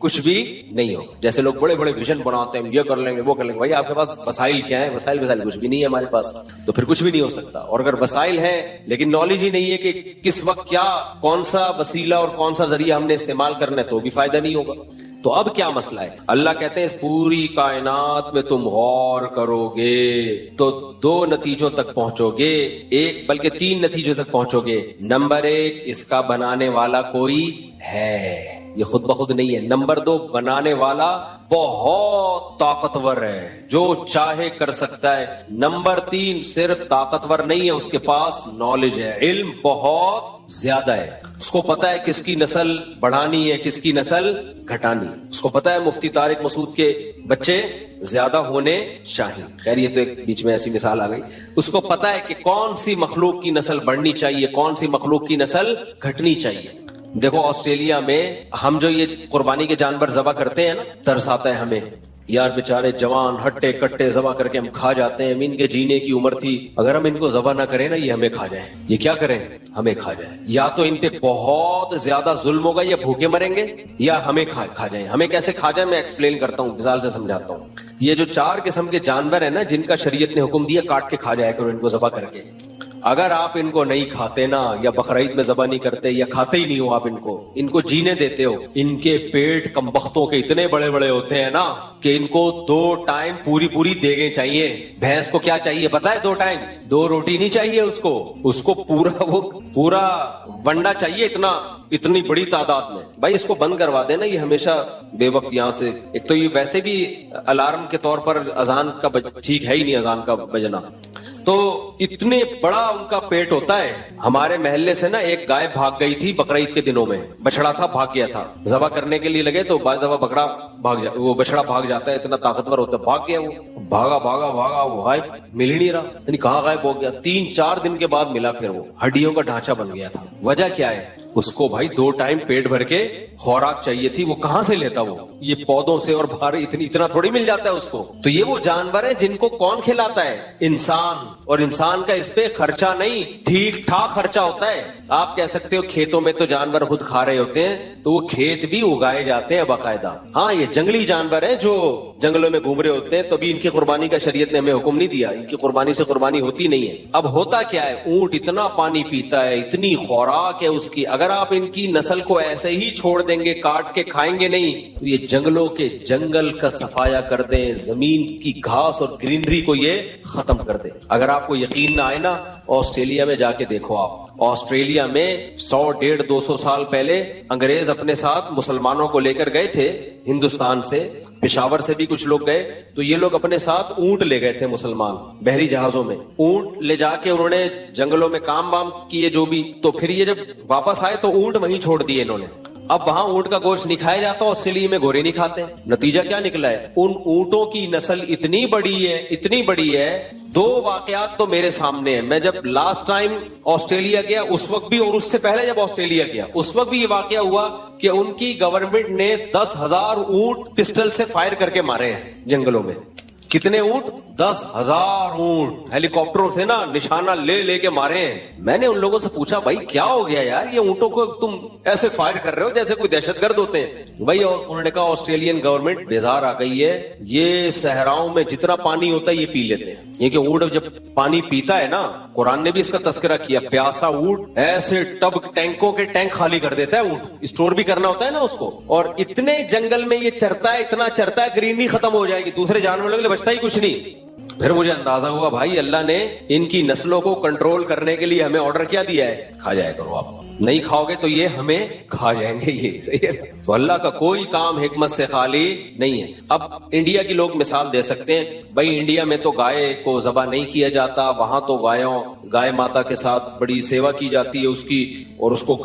कुछ भी नहीं हो। जैसे लोग बड़े बड़े विजन बनाते हैं, ये कर लेंगे वो कर लेंगे, भाई आपके पास वसाइल क्या है? वसाइल कुछ भी नहीं है हमारे पास, तो फिर कुछ भी नहीं हो सकता। और अगर वसाइल है लेकिन नॉलेज ही नहीं है कि किस वक्त क्या, कौन सा वसीला और कौन सा जरिया हमने इस्तेमाल करना है, तो भी फायदा नहीं होगा। تو اب کیا مسئلہ ہے؟ اللہ کہتے ہیں اس پوری کائنات میں تم غور کرو گے تو 2 نتیجوں تک پہنچو گے، ایک بلکہ 3 نتیجوں تک پہنچو گے۔ نمبر 1، اس کا بنانے والا کوئی ہے، یہ خود بخود نہیں ہے۔ نمبر 2، بنانے والا بہت طاقتور ہے، جو چاہے کر سکتا ہے۔ نمبر 3، صرف طاقتور نہیں ہے، اس کے پاس نالج ہے، علم بہت زیادہ ہے، اس کو پتا ہے کس کی نسل بڑھانی ہے، کس کی نسل گھٹانی ہے، اس کو پتا ہے مفتی طارق مسعود کے بچے زیادہ ہونے چاہیے۔ خیر یہ تو ایک بیچ میں ایسی مثال آ گئی، اس کو پتا ہے کہ کون سی مخلوق کی نسل بڑھنی چاہیے، کون سی مخلوق کی نسل گھٹنی چاہیے۔ دیکھو آسٹریلیا میں ہم جو یہ قربانی کے جانور ذبح کرتے ہیں نا، ترس آتا ہے ہمیں، یار بیچارے جوان ہٹے کٹے ذبح کر کے ہم کھا جاتے ہیں، ان کے جینے کی عمر تھی، اگر ہم ان کو ذبح نہ کریں نا یہ ہمیں کھا جائیں، یہ کیا کریں؟ ہمیں کھا جائیں، یا تو ان پہ بہت زیادہ ظلم ہوگا، یا بھوکے مریں گے، یا ہمیں کھا جائیں۔ ہمیں کیسے کھا جائیں میں ایکسپلین کرتا ہوں، مثال سے سمجھاتا ہوں۔ یہ جو 4 قسم کے جانور ہیں نا جن کا شریعت نے حکم دیا کاٹ کے کھا جائے کرو ان کو ذبح کر کے، اگر آپ ان کو نہیں کھاتے نا، یا بقرعید میں ذبح نہیں کرتے، یا کھاتے ہی نہیں ہو آپ ان کو جینے دیتے ہو، ان کے پیٹ کمبختوں کے اتنے بڑے بڑے ہوتے ہیں نا کہ ان کو 2 ٹائم پوری دیگیں چاہیے۔ بھینس کو کیا چاہیے پتا ہے؟ 2 ٹائم، 2 روٹی نہیں چاہیے اس کو پورا ونڈا چاہیے، اتنی بڑی تعداد میں۔ بھائی اس کو بند کروا دینا، یہ ہمیشہ بے وقت یہاں سے، ایک تو یہ ویسے بھی الارم کے طور پر اذان کا ٹھیک ہے ہی نہیں اذان کا بجنا، تو اتنے بڑا ان کا پیٹ ہوتا ہے۔ ہمارے محلے سے نا ایک گائے بھاگ گئی تھی بقرعید کے دنوں میں، بچڑا تھا بھاگ گیا تھا، ذبح کرنے کے لیے لگے تو بعض دفعہ وہ بچڑا بھاگ جاتا ہے، اتنا طاقتور ہوتا ہے، بھاگ گیا، وہ بھاگا وہ غائب، مل ہی نہیں رہا، یعنی کہاں غائب ہو گیا۔ 3-4 دن کے بعد ملا، پھر وہ ہڈیوں کا ڈھانچہ بن گیا تھا۔ وجہ کیا ہے؟ اس کو بھائی 2 ٹائم پیٹ بھر کے خوراک چاہیے تھی، وہ کہاں سے لیتا؟ وہ یہ پودوں سے اور باہر اتنا تھوڑی مل جاتا ہے اس کو۔ تو یہ وہ جانور ہیں جن کو کون کھلاتا ہے؟ انسان، اور انسان کا اس پہ خرچہ نہیں، ٹھیک ٹھاک خرچہ ہوتا ہے۔ آپ کہہ سکتے ہو کھیتوں میں تو جانور خود کھا رہے ہوتے ہیں، تو وہ کھیت بھی اگائے جاتے ہیں باقاعدہ۔ ہاں یہ جنگلی جانور ہیں جو جنگلوں میں گھوم رہے ہوتے ہیں، تو بھی ان کی قربانی کا شریعت نے ہمیں حکم نہیں دیا، ان کی قربانی سے قربانی ہوتی نہیں ہے۔ اب ہوتا کیا ہے؟ اونٹ اتنا پانی پیتا ہے، اتنی خوراک ہے اس کی، اگر آپ ان کی نسل کو ایسے ہی چھوڑ دیں گے، کاٹ کے کھائیں گے نہیں، تو یہ جنگلوں کے جنگل کا صفایا کر دیں، زمین کی گھاس اور گرینری کو یہ ختم کر دیں۔ اگر آپ کو یقین نہ آئے نا، آسٹریلیا میں جا کے دیکھو آپ، آسٹریلیا میں 100-150-200 سال پہلے انگریز اپنے ساتھ مسلمانوں کو لے کر گئے تھے ہندوستان سے، پشاور سے بھی کچھ لوگ گئے، تو یہ لوگ اپنے ساتھ اونٹ لے گئے تھے مسلمان، بحری جہازوں میں اونٹ لے جا کے انہوں نے جنگلوں میں کام وام کیے جو بھی، تو پھر یہ جب واپس آئے تو اونٹ وہیں چھوڑ دیے انہوں نے۔ اب وہاں اونٹ کا گوشت نہیں کھایا جاتا، آسٹریلیا میں گھوڑے نہیں کھاتے۔ نتیجہ کیا نکلا ہے؟ ان اونٹوں کی نسل اتنی بڑی ہے 2 واقعات تو میرے سامنے ہیں۔ میں جب لاسٹ ٹائم آسٹریلیا گیا اس وقت بھی، اور اس سے پہلے جب آسٹریلیا گیا اس وقت بھی یہ واقعہ ہوا کہ ان کی گورنمنٹ نے 10,000 اونٹ پسٹل سے فائر کر کے مارے ہیں جنگلوں میں۔ کتنے اونٹ؟ 10,000 اونٹ ہیلی کاپٹروں سے نا نشانہ لے کے مارے ہیں۔ میں نے ان لوگوں سے پوچھا بھائی کیا ہو گیا یار، یہ اونٹوں کو تم ایسے فائر کر رہے ہو جیسے کوئی دہشت گرد ہوتے ہیں بھائی؟ اور انہوں نے کہا آسٹریلین گورنمنٹ بیزار آ گئی ہے، یہ صحراؤں میں جتنا پانی ہوتا ہے یہ پی لیتے ہیں۔ یہ کہ اونٹ جب پانی پیتا ہے نا، قرآن نے بھی اس کا تذکرہ کیا، پیاسا اونٹ ایسے ٹینکوں کے ٹینک خالی کر دیتا ہے، اونٹ اسٹور بھی کرنا ہوتا ہے نا اس کو، اور اتنے جنگل میں یہ چرتا ہے، اتنا چرتا ہے، گرینری ختم ہو جائے گی، دوسرے جانوروں کے لیے بچتا ہی کچھ نہیں۔ پھر مجھے اندازہ ہوا بھائی اللہ نے ان کی نسلوں کو کنٹرول کرنے کے لیے ہمیں آرڈر کیا دیا ہے، کھا جایا کرو، آپ نہیں کھاؤ گے تو یہ ہمیں کھا جائیں گے، یہ صحیح ہے۔ تو اللہ کا کوئی کام حکمت سے خالی نہیں ہے۔ اب انڈیا کی لوگ مثال دے سکتے ہیں، بھائی انڈیا میں تو گائے کو ذبح نہیں کیا جاتا، وہاں تو گائے ماتا کے ساتھ بڑی سیوا کی جاتی ہے اس کی، اور اس کو